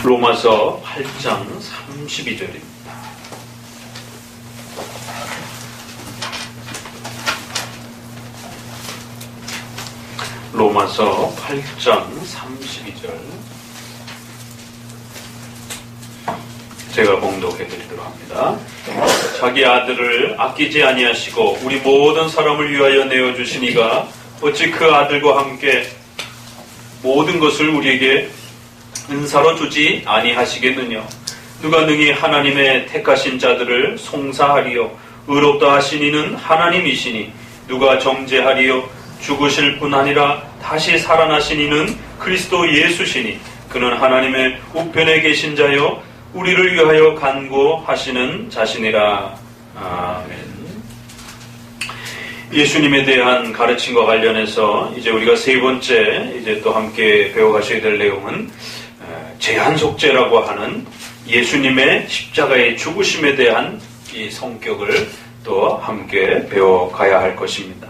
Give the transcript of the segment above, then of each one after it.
로마서 8장 32절입니다. 로마서 8장 32절 제가 봉독해 드리도록 합니다. 자기 아들을 아끼지 아니하시고 우리 모든 사람을 위하여 내어주시니가 어찌 그 아들과 함께 모든 것을 우리에게 은사로 주지 아니하시겠느냐. 누가 능히 하나님의 택하신 자들을 송사하리요. 의롭다 하신 이는 하나님이시니 누가 정죄하리요. 죽으실 뿐 아니라 다시 살아나신 이는 그리스도 예수시니 그는 하나님의 우편에 계신 자요 우리를 위하여 간구하시는 자신이라. 아멘. 예수님에 대한 가르침과 관련해서 이제 우리가 세 번째 이제 또 함께 배워가셔야 될 내용은 제한속죄라고 하는 예수님의 십자가의 죽으심에 대한 이 성격을 또 함께 배워가야 할 것입니다.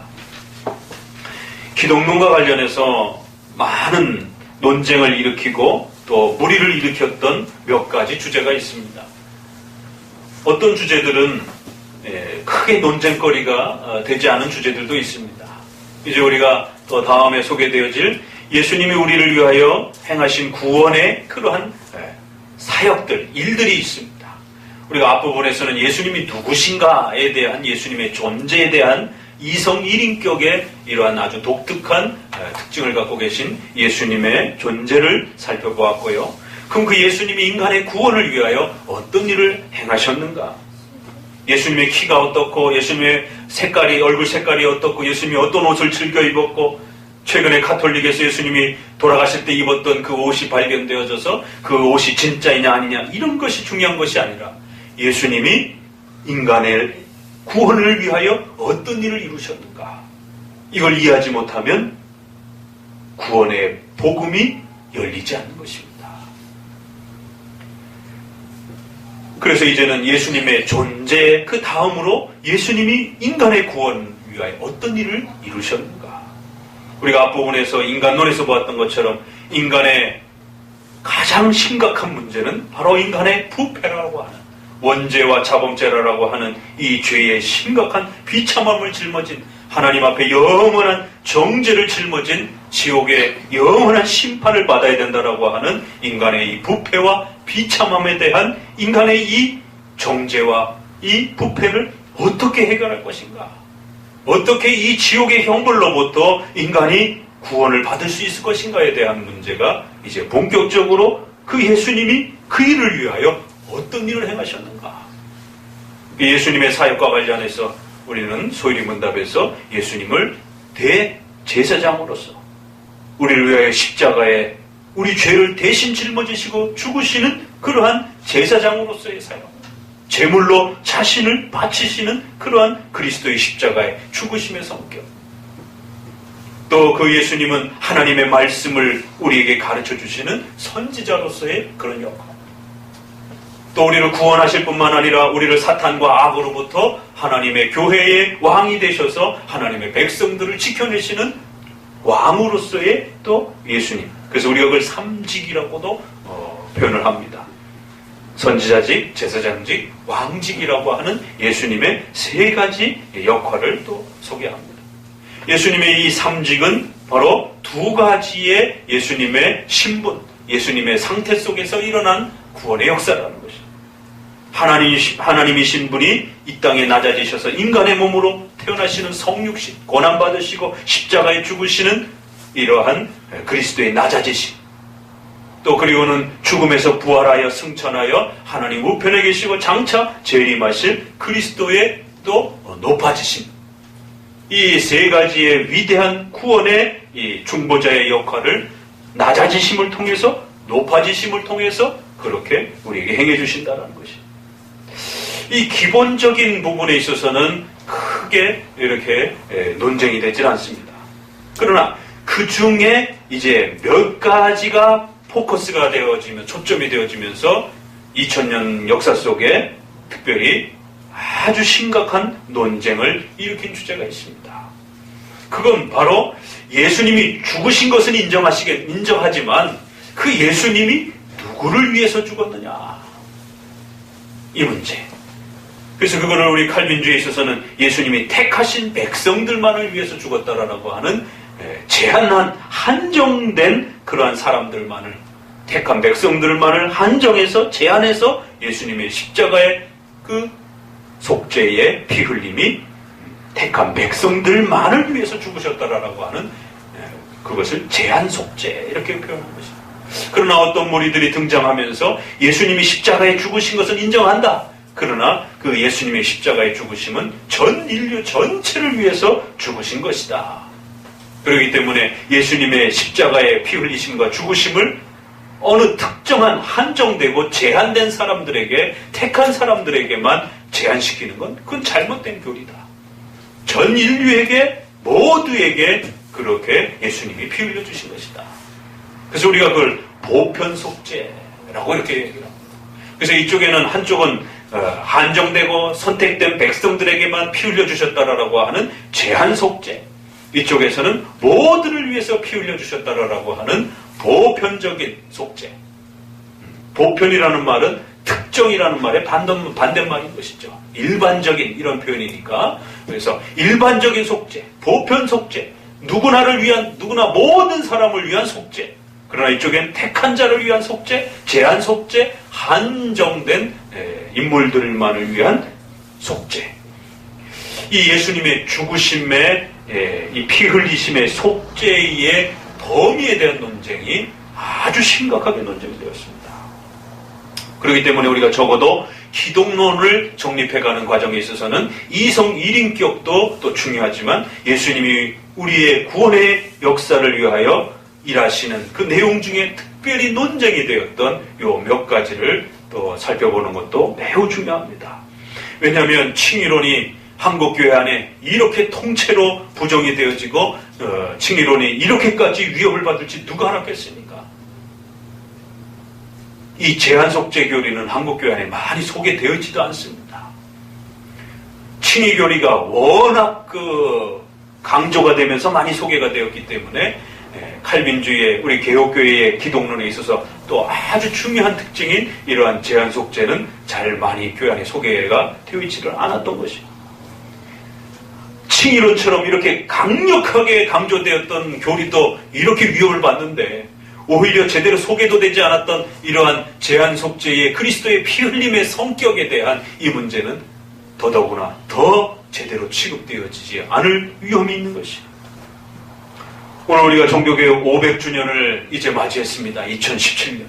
기독론과 관련해서 많은 논쟁을 일으키고 또 무리를 일으켰던 몇 가지 주제가 있습니다. 어떤 주제들은 크게 논쟁거리가 되지 않은 주제들도 있습니다. 이제 우리가 또 다음에 소개되어질 예수님이 우리를 위하여 행하신 구원의 그러한 사역들, 일들이 있습니다. 우리가 앞부분에서는 예수님이 누구신가에 대한 예수님의 존재에 대한 이성 1인격의 이러한 아주 독특한 특징을 갖고 계신 예수님의 존재를 살펴보았고요. 그럼 그 예수님이 인간의 구원을 위하여 어떤 일을 행하셨는가? 예수님의 키가 어떻고, 예수님의 색깔이, 얼굴 색깔이 어떻고, 예수님이 어떤 옷을 즐겨 입었고, 최근에 카톨릭에서 예수님이 돌아가실 때 입었던 그 옷이 발견되어져서 그 옷이 진짜이냐 아니냐, 이런 것이 중요한 것이 아니라 예수님이 인간의 구원을 위하여 어떤 일을 이루셨는가, 이걸 이해하지 못하면 구원의 복음이 열리지 않는 것입니다. 그래서 이제는 예수님의 존재 그 다음으로 예수님이 인간의 구원을 위하여 어떤 일을 이루셨는가. 우리가 앞부분에서 인간론에서 보았던 것처럼 인간의 가장 심각한 문제는 바로 인간의 부패라고 하는, 원죄와 자범죄라고 하는 이 죄의 심각한 비참함을 짊어진, 하나님 앞에 영원한 정죄를 짊어진 지옥의 영원한 심판을 받아야 된다라고 하는 인간의 이 부패와 비참함에 대한 인간의 이 정죄와 이 부패를 어떻게 해결할 것인가? 어떻게 이 지옥의 형벌로부터 인간이 구원을 받을 수 있을 것인가에 대한 문제가 이제 본격적으로 그 예수님이 그 일을 위하여 어떤 일을 행하셨는가? 예수님의 사역과 관련해서 우리는 소일이문답에서 예수님을 대제사장으로서 우리를 위하여 십자가에 우리 죄를 대신 짊어지시고 죽으시는 그러한 제사장으로서의 사역, 제물로 자신을 바치시는 그러한 그리스도의 십자가의 죽으심의 성격, 또 그 예수님은 하나님의 말씀을 우리에게 가르쳐 주시는 선지자로서의 그런 역할, 또 우리를 구원하실 뿐만 아니라 우리를 사탄과 악으로부터 하나님의 교회의 왕이 되셔서 하나님의 백성들을 지켜내시는 왕으로서의 또 예수님. 그래서 우리가 그걸 삼직이라고도 표현을 합니다. 선지자직, 제사장직, 왕직이라고 하는 예수님의 세 가지 역할을 또 소개합니다. 예수님의 이 삼직은 바로 두 가지의 예수님의 신분, 예수님의 상태 속에서 일어난 구원의 역사라는 것입니다. 하나님이신 분이 이 땅에 낮아지셔서 인간의 몸으로 태어나시는 성육신, 고난받으시고 십자가에 죽으시는 이러한 그리스도의 낮아지심, 또 그리고는 죽음에서 부활하여 승천하여 하나님 우편에 계시고 장차 재림하실 그리스도의 또 높아지심, 이 세 가지의 위대한 구원의 이 중보자의 역할을 낮아지심을 통해서, 높아지심을 통해서 그렇게 우리에게 행해 주신다는 것입니다. 이 기본적인 부분에 있어서는 크게 이렇게 논쟁이 되질 않습니다. 그러나 그 중에 이제 몇 가지가 포커스가 되어지면, 초점이 되어지면서 2000년 역사 속에 특별히 아주 심각한 논쟁을 일으킨 주제가 있습니다. 그건 바로 예수님이 죽으신 것은 인정하지만 그 예수님이 누구를 위해서 죽었느냐? 이 문제. 그래서 그거를 우리 칼빈주의에 있어서는 예수님이 택하신 백성들만을 위해서 죽었다라고 하는 제한한 한정된 그러한 사람들만을, 택한 백성들만을 한정해서 제한해서 예수님의 십자가의 그 속죄의 피 흘림이 택한 백성들만을 위해서 죽으셨다라고 하는 그것을 제한 속죄 이렇게 표현한 것입니다. 그러나 어떤 무리들이 등장하면서 예수님이 십자가에 죽으신 것은 인정한다. 그러나 그 예수님의 십자가에 죽으심은 전 인류 전체를 위해서 죽으신 것이다. 그렇기 때문에 예수님의 십자가의 피 흘리심과 죽으심을 어느 특정한 한정되고 제한된 사람들에게, 택한 사람들에게만 제한시키는 건 그건 잘못된 교리다. 전 인류에게, 모두에게 그렇게 예수님이 피 흘려주신 것이다. 그래서 우리가 그걸 보편속죄라고 이렇게 얘기를 합니다. 그래서 이쪽에는 한쪽은 한정되고 선택된 백성들에게만 피 흘려주셨다라고 하는 제한속죄, 이쪽에서는 모두를 위해서 피 흘려주셨다라고 하는 보편적인 속죄. 보편이라는 말은 특정이라는 말의 반대말인 것이죠. 일반적인 이런 표현이니까. 그래서 일반적인 속죄, 보편 속죄, 누구나를 위한, 누구나 모든 사람을 위한 속죄. 그러나 이쪽엔 택한 자를 위한 속죄, 제한 속죄, 한정된 인물들만을 위한 속죄. 이 예수님의 죽으심의 이 피 흘리심의 속죄의 범위에 대한 논쟁이 아주 심각하게 논쟁이 되었습니다. 그렇기 때문에 우리가 적어도 기독론을 정립해가는 과정에 있어서는 이성 일인격도 또 중요하지만 예수님이 우리의 구원의 역사를 위하여 일하시는 그 내용 중에 특별히 논쟁이 되었던 요 몇 가지를 또 살펴보는 것도 매우 중요합니다. 왜냐하면 칭의론이 한국교회 안에 이렇게 통째로 부정이 되어지고 칭의론이 이렇게까지 위협을 받을지 누가 알았겠습니까? 이 제한속죄 교리는 한국교회 안에 많이 소개되어지도 않습니다. 칭의교리가 워낙 강조가 되면서 많이 소개가 되었기 때문에 칼빈주의의 우리 개혁교회의 기독론에 있어서 또 아주 중요한 특징인 이러한 제한속죄는 잘 많이 교회 안에 소개가 되어있지를 않았던 것이죠. 칭의론처럼 이렇게 강력하게 강조되었던 교리도 이렇게 위협을 받는데 오히려 제대로 소개도 되지 않았던 이러한 제한속죄의 그리스도의 피 흘림의 성격에 대한 이 문제는 더더구나 더 제대로 취급되어지지 않을 위험이 있는 것이에요. 오늘 우리가 종교개혁 500주년을 이제 맞이했습니다. 2017년.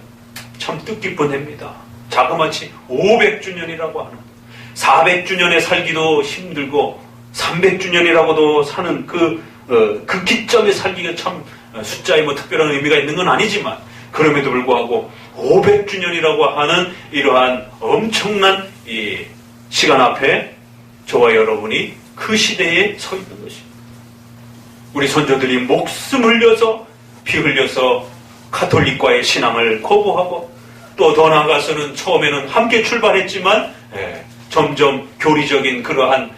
참 뜻깊은 해입니다. 자그마치 500주년이라고 하는 400주년에 살기도 힘들고 300주년이라고도 사는 그 기점에 살기가 참 숫자에 뭐 특별한 의미가 있는 건 아니지만 그럼에도 불구하고 500주년이라고 하는 이러한 엄청난 이 시간 앞에 저와 여러분이 그 시대에 서 있는 것입니다. 우리 선조들이 목숨 흘려서 피 흘려서 가톨릭과의 신앙을 거부하고 또 더 나아가서는 처음에는 함께 출발했지만 점점 교리적인 그러한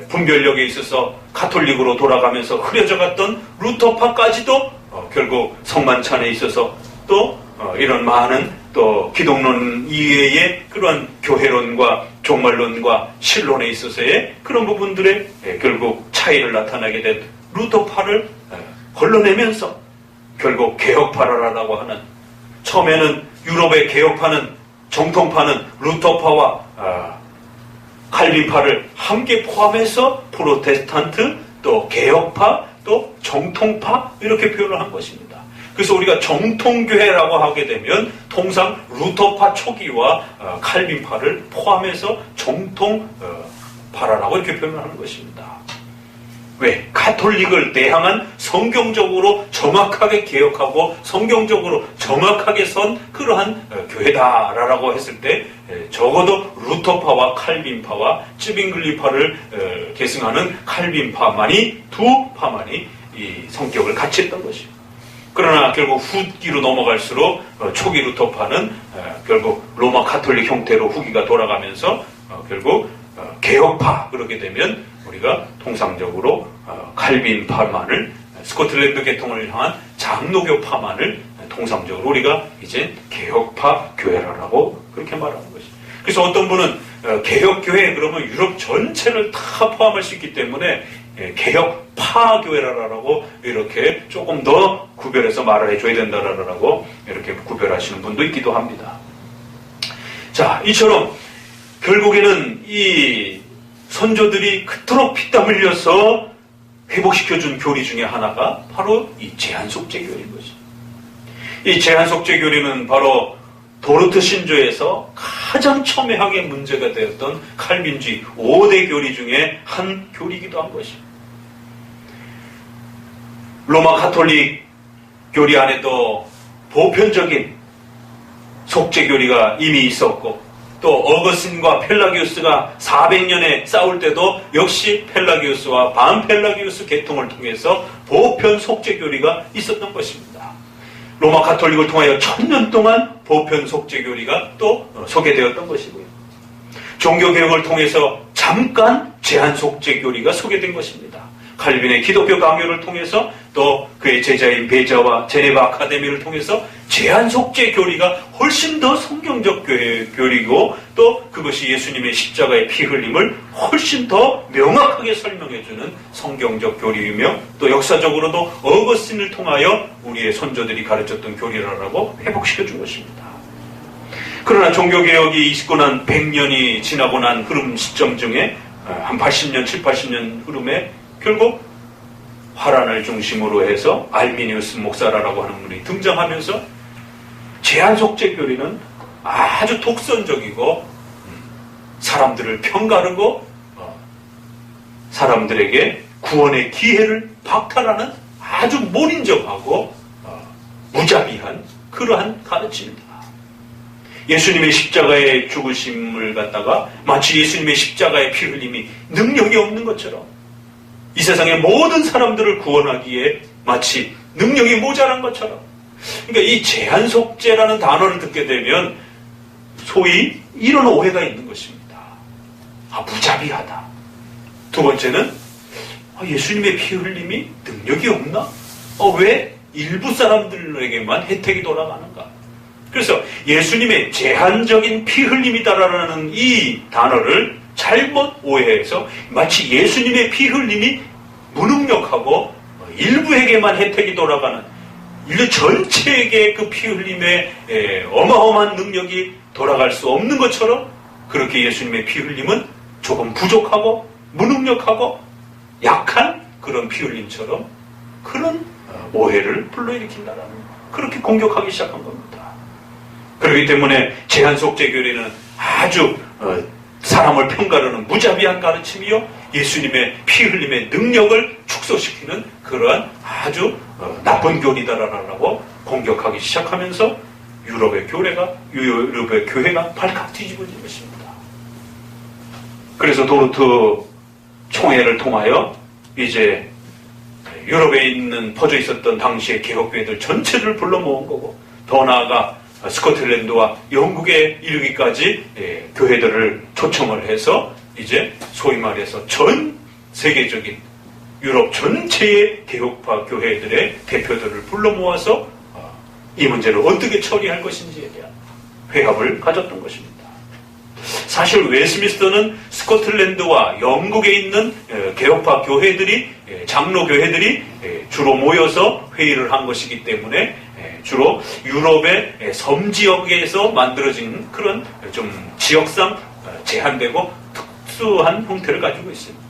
분별력에 있어서 가톨릭으로 돌아가면서 흐려져 갔던 루터파까지도 결국 성만찬에 있어서 또 이런 많은 또 기독론 이외의 그러한 교회론과 종말론과 신론에 있어서의 그런 부분들의 결국 차이를 나타나게 된 루터파를 걸러내면서 결국 개혁파라라고 하는, 처음에는 유럽의 개혁파는, 정통파는 루터파와 칼빈파를 함께 포함해서 프로테스탄트, 또 개혁파, 또 정통파 이렇게 표현을 한 것입니다. 그래서 우리가 정통교회라고 하게 되면 통상 루터파 초기와 칼빈파를 포함해서 정통파라라고 이렇게 표현을 하는 것입니다. 왜? 가톨릭을 대항한 성경적으로 정확하게 개혁하고 성경적으로 정확하게 선 그러한 교회다라고 했을 때 적어도 루터파와 칼빈파와 쯔빙글리파를 계승하는 칼빈파만이, 두 파만이 이 성격을 같이 했던 것이에요. 그러나 결국 후기로 넘어갈수록 초기 루터파는 결국 로마 가톨릭 형태로 후기가 돌아가면서 결국 개혁파, 그렇게 되면 우리가 통상적으로 칼빈파만을, 스코틀랜드 계통을 향한 장로교파만을 통상적으로 우리가 이제 개혁파 교회라고 그렇게 말하는 것이죠. 그래서 어떤 분은 개혁교회 그러면 유럽 전체를 다 포함할 수 있기 때문에 개혁파 교회라고 이렇게 조금 더 구별해서 말을 해줘야 된다라고 이렇게 구별하시는 분도 있기도 합니다. 자, 이처럼 결국에는 이 선조들이 그토록 피땀 흘려서 회복시켜준 교리 중에 하나가 바로 이 제한속죄교리인 것입니다. 이 제한속죄교리는 바로 도르트 신조에서 가장 첨예하게 문제가 되었던 칼빈주의 5대 교리 중에 한 교리이기도 한 것입니다. 로마 가톨릭 교리 안에도 보편적인 속죄교리가 이미 있었고, 또 어거스틴과 펠라기우스가 400년에 싸울 때도 역시 펠라기우스와 반펠라기우스 계통을 통해서 보편 속죄교리가 있었던 것입니다. 로마 가톨릭을 통하여 1000년 동안 보편 속죄교리가 또 소개되었던 것이고요. 종교개혁을 통해서 잠깐 제한 속죄교리가 소개된 것입니다. 칼빈의 기독교 강요를 통해서 또 그의 제자인 베자와 제네바 아카데미를 통해서 제한 속죄 교리가 훨씬 더 성경적 교리고, 또 그것이 예수님의 십자가의 피 흘림을 훨씬 더 명확하게 설명해주는 성경적 교리이며, 또 역사적으로도 어거스틴을 통하여 우리의 선조들이 가르쳤던 교리라고 회복시켜준 것입니다. 그러나 종교개혁이 있고 난 100년이 지나고 난 흐름 시점 중에 한 80년, 7, 80년 흐름에 결국 화란을 중심으로 해서 알미니우스 목사라고 하는 분이 등장하면서 제한속죄교리는 아주 독선적이고 사람들을 편가르고 사람들에게 구원의 기회를 박탈하는 아주 몰인정하고 무자비한 그러한 가르침입니다. 예수님의 십자가의 죽으심을 갖다가 마치 예수님의 십자가의 피 흘림이 능력이 없는 것처럼, 이 세상의 모든 사람들을 구원하기에 마치 능력이 모자란 것처럼, 그러니까 이 제한속죄라는 단어를 듣게 되면 소위 이런 오해가 있는 것입니다. 무자비하다. 두 번째는 예수님의 피 흘림이 능력이 없나? 왜 일부 사람들에게만 혜택이 돌아가는가? 그래서 예수님의 제한적인 피 흘림이다라는 이 단어를 잘못 오해해서 마치 예수님의 피 흘림이 무능력하고 일부에게만 혜택이 돌아가는, 인류 전체에게 그 피 흘림의 어마어마한 능력이 돌아갈 수 없는 것처럼, 그렇게 예수님의 피 흘림은 조금 부족하고 무능력하고 약한 그런 피 흘림처럼 그런 오해를 불러일으킨다라는, 그렇게 공격하기 시작한 겁니다. 그렇기 때문에 제한속죄교리는 아주 사람을 편가르는 무자비한 가르침이요, 예수님의 피 흘림의 능력을 축소시키는 그러한 아주 나쁜 교리다라고 공격하기 시작하면서 유럽의 교회가 발칵 뒤집어진 것입니다. 그래서 도르트 총회를 통하여 이제 유럽에 있는 퍼져 있었던 당시의 개혁교회들 전체를 불러 모은 거고, 더 나아가 스코틀랜드와 영국에 이르기까지 교회들을 초청을 해서 이제 소위 말해서 전 세계적인 유럽 전체의 개혁파 교회들의 대표들을 불러 모아서 이 문제를 어떻게 처리할 것인지에 대한 회합을 가졌던 것입니다. 사실 웨스트민스터는 스코틀랜드와 영국에 있는 개혁파 교회들이, 장로 교회들이 주로 모여서 회의를 한 것이기 때문에 주로 유럽의 섬 지역에서 만들어진 그런 좀 지역상 제한되고 특수한 형태를 가지고 있습니다.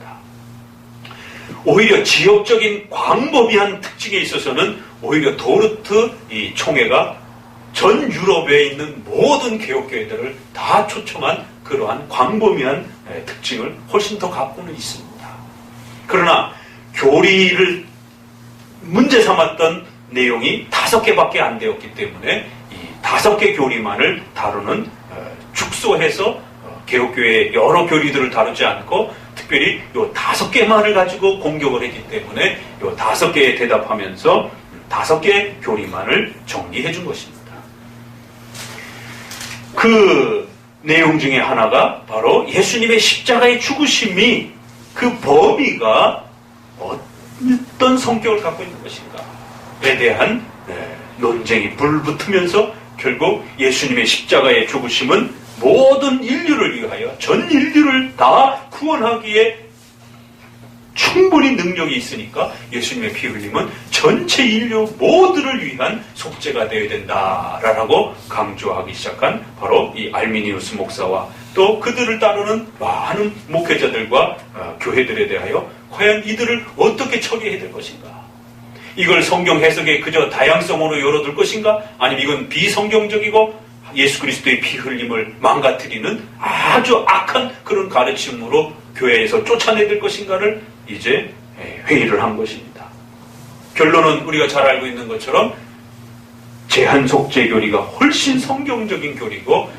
오히려 지역적인 광범위한 특징에 있어서는 오히려 도르트 이 총회가 전 유럽에 있는 모든 개혁교회들을 다 초청한 그러한 광범위한 특징을 훨씬 더 갖고는 있습니다. 그러나 교리를 문제 삼았던 내용이 5개밖에 안 되었기 때문에 이 5개 교리만을 다루는 축소해서 개혁교회의 여러 교리들을 다루지 않고 특별히 요 5개만을 가지고 공격을 했기 때문에 요 5개에 대답하면서 5개 교리만을 정리해 준 것입니다. 그 내용 중에 하나가 바로 예수님의 십자가의 죽으심이 그 범위가 어떤 성격을 갖고 있는 것인가, 대한 논쟁이 불붙으면서 결국 예수님의 십자가의 죽으심은 모든 인류를 위하여 전 인류를 다 구원하기에 충분히 능력이 있으니까 예수님의 피 흘림은 전체 인류 모두를 위한 속죄가 되어야 된다라고 강조하기 시작한 바로 이 알미니우스 목사와 또 그들을 따르는 많은 목회자들과 교회들에 대하여 과연 이들을 어떻게 처리해야 될 것인가? 이걸 성경 해석에 그저 다양성으로 열어둘 것인가? 아니면 이건 비성경적이고 예수 그리스도의 피 흘림을 망가뜨리는 아주 악한 그런 가르침으로 교회에서 쫓아내야 될 것인가를 이제 회의를 한 것입니다. 결론은 우리가 잘 알고 있는 것처럼 제한 속죄 교리가 훨씬 성경적인 교리고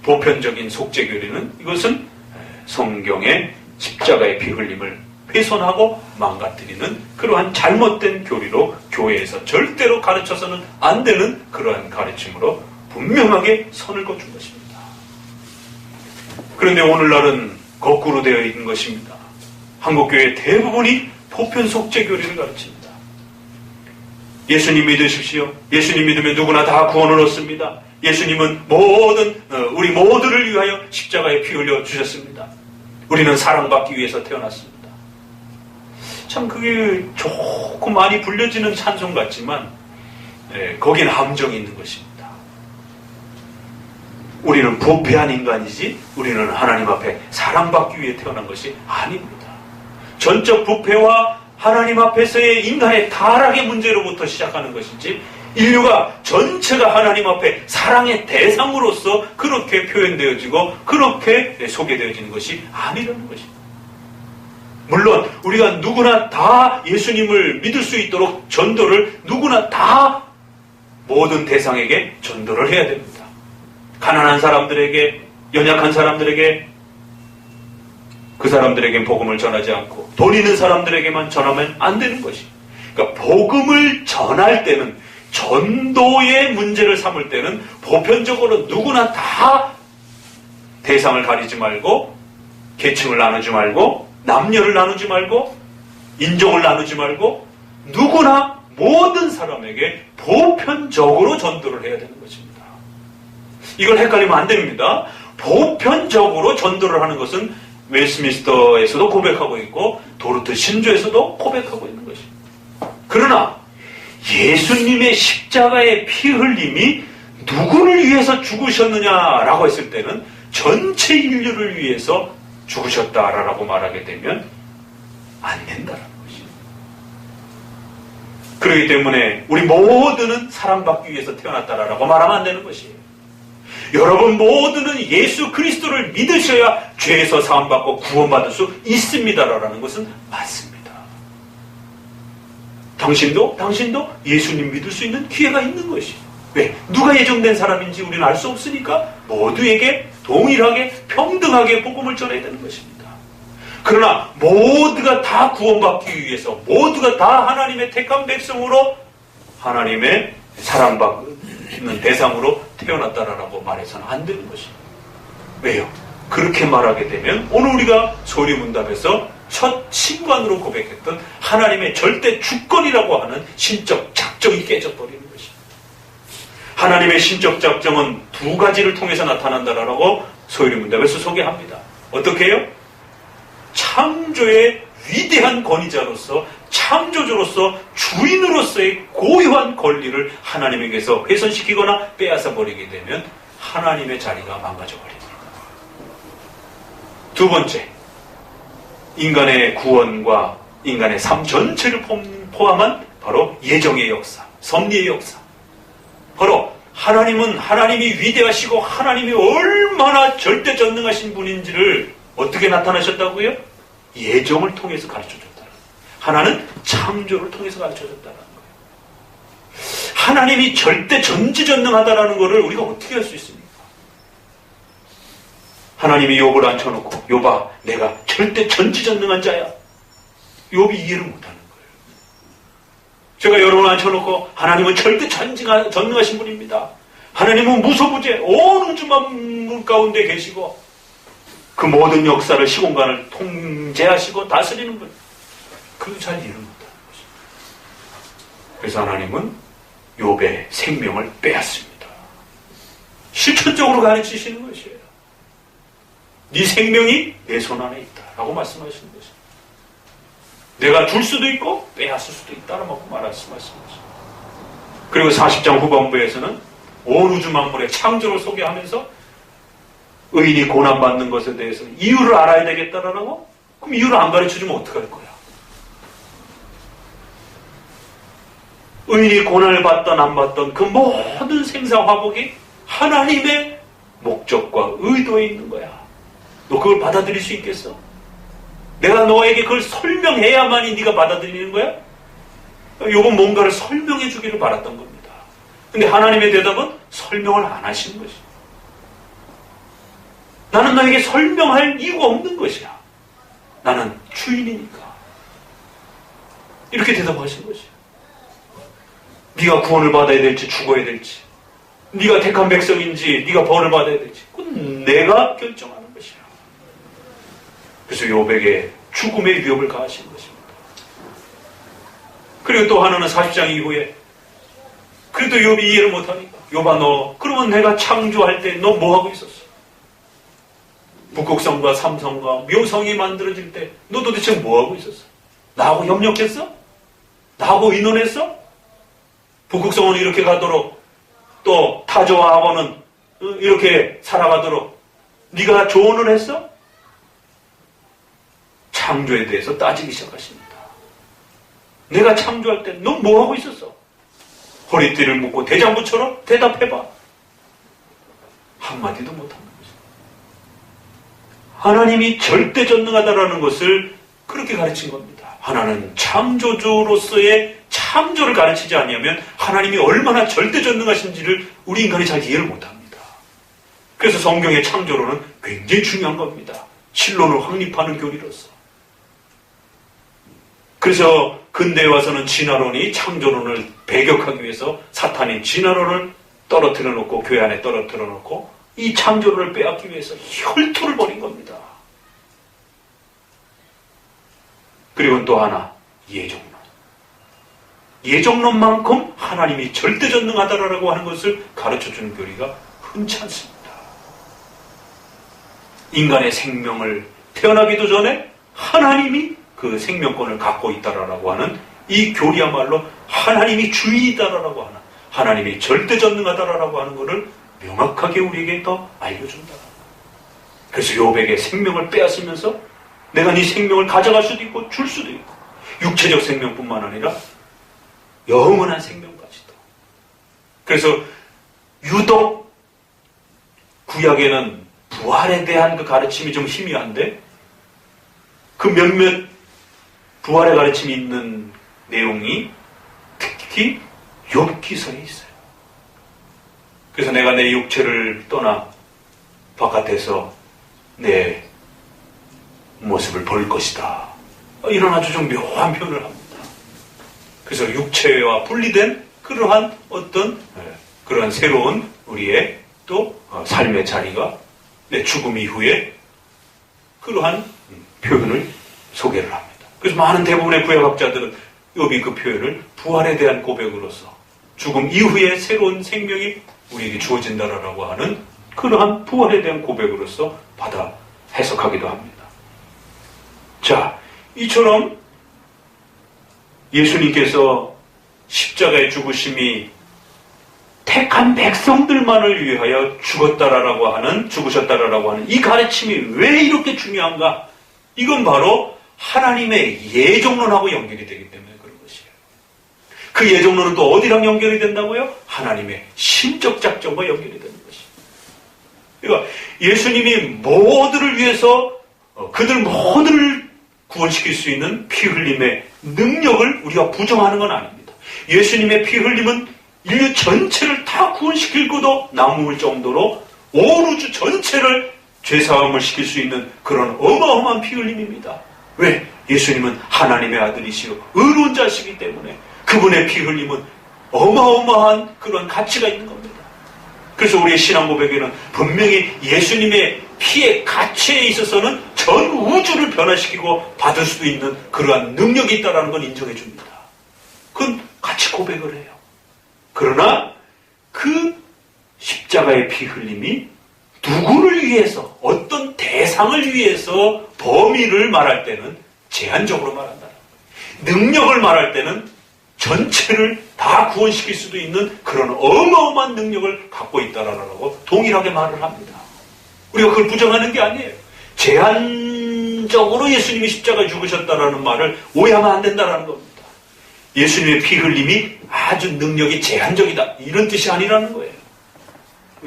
보편적인 속죄 교리는 이것은 성경의 십자가의 피 흘림을 훼손하고 망가뜨리는 그러한 잘못된 교리로 교회에서 절대로 가르쳐서는 안 되는 그러한 가르침으로 분명하게 선을 거둔 것입니다. 그런데 오늘날은 거꾸로 되어 있는 것입니다. 한국교회 대부분이 보편 속죄 교리를 가르칩니다. 예수님 믿으십시오. 예수님 믿으면 누구나 다 구원을 얻습니다. 예수님은 우리 모두를 위하여 십자가에 피 흘려 주셨습니다. 우리는 사랑받기 위해서 태어났습니다. 참 그게 조금 많이 불려지는 찬송 같지만 거기는 함정이 있는 것입니다. 우리는 부패한 인간이지 우리는 하나님 앞에 사랑받기 위해 태어난 것이 아닙니다. 전적 부패와 하나님 앞에서의 인간의 타락의 문제로부터 시작하는 것이지 인류가 전체가 하나님 앞에 사랑의 대상으로서 그렇게 표현되어지고 그렇게 소개되어지는 것이 아니라는 것입니다. 물론 우리가 누구나 다 예수님을 믿을 수 있도록 전도를 누구나 다 모든 대상에게 전도를 해야 됩니다. 가난한 사람들에게, 연약한 사람들에게, 그 사람들에게 복음을 전하지 않고 돈 있는 사람들에게만 전하면 안 되는 것이. 그러니까 복음을 전할 때는, 전도의 문제를 삼을 때는 보편적으로 누구나 다 대상을 가리지 말고, 계층을 나누지 말고, 남녀를 나누지 말고, 인종을 나누지 말고, 누구나 모든 사람에게 보편적으로 전도를 해야 되는 것입니다. 이걸 헷갈리면 안 됩니다. 보편적으로 전도를 하는 것은 웨스트민스터에서도 고백하고 있고 도르트 신조에서도 고백하고 있는 것입니다. 그러나 예수님의 십자가의 피 흘림이 누구를 위해서 죽으셨느냐라고 했을 때는 전체 인류를 위해서 죽으셨다라고 말하게 되면 안 된다라는 것입니다. 그렇기 때문에 우리 모두는 사랑받기 위해서 태어났다라고 말하면 안 되는 것이에요. 여러분 모두는 예수 그리스도를 믿으셔야 죄에서 사함받고 구원받을 수 있습니다라는 것은 맞습니다. 당신도 예수님 믿을 수 있는 기회가 있는 것이에요. 왜? 누가 예정된 사람인지 우리는 알 수 없으니까 모두에게 동일하게 평등하게 복음을 전해야 되는 것입니다. 그러나 모두가 다 구원받기 위해서 모두가 다 하나님의 택한 백성으로 하나님의 사랑받는 대상으로 태어났다라고 말해서는 안 되는 것입니다. 왜요? 그렇게 말하게 되면 오늘 우리가 소리문답에서 첫 신관으로 고백했던 하나님의 절대 주권이라고 하는 신적 작정이 깨져버리는 것입니다. 하나님의 신적 작정은 두 가지를 통해서 나타난다라고 소리문답에서 소개합니다. 어떻게 해요? 창조의 위대한 권위자로서 창조주로서 주인으로서의 고유한 권리를 하나님에게서 훼손시키거나 빼앗아 버리게 되면 하나님의 자리가 망가져 버립니다. 두 번째, 인간의 구원과 인간의 삶 전체를 포함한 바로 예정의 역사, 섭리의 역사. 바로 하나님은 하나님이 위대하시고 하나님이 얼마나 절대전능하신 분인지를 어떻게 나타나셨다고요? 예정을 통해서 가르쳐줬다. 하나는 창조를 통해서 가르쳐줬다는 거예요. 하나님이 절대 전지전능하다라는 것을 우리가 어떻게 할 수 있습니까? 하나님이 욥을 앉혀놓고 욥아 내가 절대 전지전능한 자야. 욥이 이해를 못하는 거예요. 제가 여러분을 앉혀놓고 하나님은 절대 전능하신 분입니다. 하나님은 무소부재 온 우주 만물 가운데 계시고 그 모든 역사를 시공간을 통제하시고 다스리는 분. 그걸 잘 이해를 못하는 그래서 하나님은 욥의 생명을 빼앗습니다. 실천적으로 가르치시는 것이에요. 네 생명이 내 손 안에 있다 라고 말씀하시는 것입니다. 내가 줄 수도 있고 빼앗을 수도 있다라고 말씀하시는 것입니다. 그리고 40장 후반부에서는 온 우주 만물의 창조를 소개하면서 의인이 고난받는 것에 대해서 이유를 알아야 되겠다라고? 그럼 이유를 안 가르쳐주면 어떡할 거야? 의인이 고난을 받던 안 받던 그 모든 생사화복이 하나님의 목적과 의도에 있는 거야. 너 그걸 받아들일 수 있겠어? 내가 너에게 그걸 설명해야만이 네가 받아들이는 거야? 욥은 뭔가를 설명해 주기를 바랐던 겁니다. 근데 하나님의 대답은 설명을 안 하시는 것이야. 나는 너에게 설명할 이유가 없는 것이야. 나는 주인이니까. 이렇게 대답하신 것이야. 네가 구원을 받아야 될지 죽어야 될지, 네가 택한 백성인지 네가 벌을 받아야 될지, 그건 내가 결정하는 것이야. 그래서 욥에게 죽음의 위협을 가하신 것입니다. 그리고 또 하나는 40장 이후에 그래도 욥이 이해를 못하니까, 욥아 너 그러면 내가 창조할 때 너 뭐하고 있었어? 북극성과 삼성과 묘성이 만들어질 때 너 도대체 뭐하고 있었어? 나하고 협력했어? 나하고 의논했어? 북극성은 이렇게 가도록, 또 타조와 하원은 이렇게 살아가도록 네가 조언을 했어? 창조에 대해서 따지기 시작하십니다. 내가 창조할 때 넌 뭐하고 있었어? 허리띠를 묶고 대장부처럼 대답해봐. 한마디도 못하는 거죠. 하나님이 절대전능하다라는 것을 그렇게 가르친 겁니다. 하나는 창조주로서의 창조를 가르치지 않으면 하나님이 얼마나 절대전능하신지를 우리 인간이 잘 이해를 못합니다. 그래서 성경의 창조론은 굉장히 중요한 겁니다. 신론을 확립하는 교리로서. 그래서 근대에 와서는 진화론이 창조론을 배격하기 위해서 사탄이 진화론을 떨어뜨려 놓고 교회 안에 떨어뜨려 놓고 이 창조론을 빼앗기 위해서 혈투를 벌인 겁니다. 그리고 또 하나, 예정론. 예정론만큼 하나님이 절대전능하다라고 하는 것을 가르쳐주는 교리가 흔치 않습니다. 인간의 생명을 태어나기도 전에 하나님이 그 생명권을 갖고 있다라고 하는 이 교리야말로 하나님이 주인이다라고 하는, 하나님이 절대전능하다라고 하는 것을 명확하게 우리에게 더 알려준다. 그래서 욥에게 생명을 빼앗으면서 내가 네 생명을 가져갈 수도 있고 줄 수도 있고, 육체적 생명뿐만 아니라 영원한 생명까지도. 그래서 유독 구약에는 부활에 대한 그 가르침이 좀 희미한데 그 몇몇 부활의 가르침이 있는 내용이 특히 욥기서에 있어요. 그래서 내가 내 육체를 떠나 바깥에서 내 모습을 볼 것이다. 이런 아주 좀 묘한 표현을 합니다. 그래서 육체와 분리된 그러한 어떤 그러한 새로운 우리의 또 삶의 자리가 내 죽음 이후에 그러한 표현을 소개를 합니다. 그래서 많은 대부분의 구약학자들은 욥이 그 표현을 부활에 대한 고백으로서 죽음 이후에 새로운 생명이 우리에게 주어진다라고 하는 그러한 부활에 대한 고백으로서 받아 해석하기도 합니다. 자, 이처럼 예수님께서 십자가의 죽으심이 택한 백성들만을 위하여 죽었다라고 하는, 죽으셨다라고 하는 이 가르침이 왜 이렇게 중요한가? 이건 바로 하나님의 예정론하고 연결이 되기 때문에 그런 것이에요. 그 예정론은 또 어디랑 연결이 된다고요? 하나님의 신적 작정과 연결이 되는 것이에요. 그러니까 예수님이 모두를 위해서 그들 모두를 구원시킬 수 있는 피 흘림의 능력을 우리가 부정하는 건 아닙니다. 예수님의 피 흘림은 인류 전체를 다 구원시킬 것도 남을 정도로 온 우주 전체를 죄사함을 시킬 수 있는 그런 어마어마한 피 흘림입니다. 왜? 예수님은 하나님의 아들이시요 의로운 자시기 때문에 그분의 피 흘림은 어마어마한 그런 가치가 있는 겁니다. 그래서 우리의 신앙 고백에는 분명히 예수님의 피의 가치에 있어서는 전 우주를 변화시키고 받을 수도 있는 그러한 능력이 있다는 걸 인정해 줍니다. 그건 같이 고백을 해요. 그러나 그 십자가의 피 흘림이 누구를 위해서, 어떤 대상을 위해서 범위를 말할 때는 제한적으로 말한다. 능력을 말할 때는 전체를 다 구원시킬 수도 있는 그런 어마어마한 능력을 갖고 있다라고 동일하게 말을 합니다. 우리가 그걸 부정하는 게 아니에요. 제한적으로 예수님이 십자가에 죽으셨다라는 말을 오해하면 안 된다는 겁니다. 예수님의 피 흘림이 아주 능력이 제한적이다, 이런 뜻이 아니라는 거예요.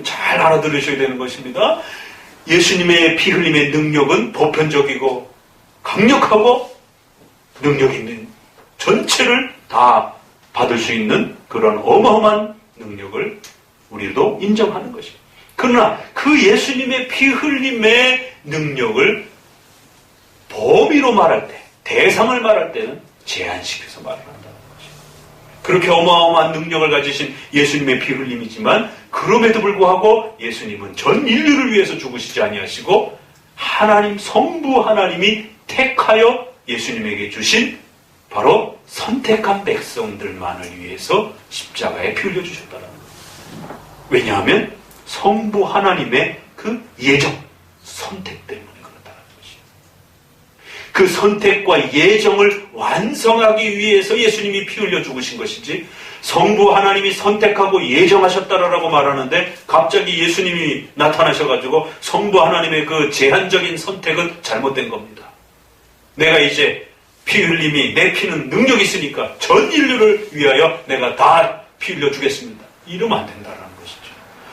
잘 알아들으셔야 되는 것입니다. 예수님의 피 흘림의 능력은 보편적이고 강력하고 능력 있는, 전체를 다 받을 수 있는 그런 어마어마한 능력을 우리도 인정하는 것입니다. 그러나 그 예수님의 피 흘림의 능력을 범위로 말할 때, 대상을 말할 때는 제한시켜서 말을 한다는 것입니다. 그렇게 어마어마한 능력을 가지신 예수님의 피 흘림이지만 그럼에도 불구하고 예수님은 전 인류를 위해서 죽으시지 아니하시고 하나님, 성부 하나님이 택하여 예수님에게 주신 바로 선택한 백성들만을 위해서 십자가에 피 흘려 주셨다는 거예요. 왜냐하면 성부 하나님의 그 예정, 선택 때문에 그렇다는 것이에요. 그 선택과 예정을 완성하기 위해서 예수님이 피 흘려 죽으신 것이지, 성부 하나님이 선택하고 예정하셨다라고 말하는데 갑자기 예수님이 나타나셔가지고 성부 하나님의 그 제한적인 선택은 잘못된 겁니다. 내가 이제 피 흘림이, 내 피는 능력이 있으니까 전 인류를 위하여 내가 다 피 흘려 주겠습니다, 이러면 안 된다는 것이죠.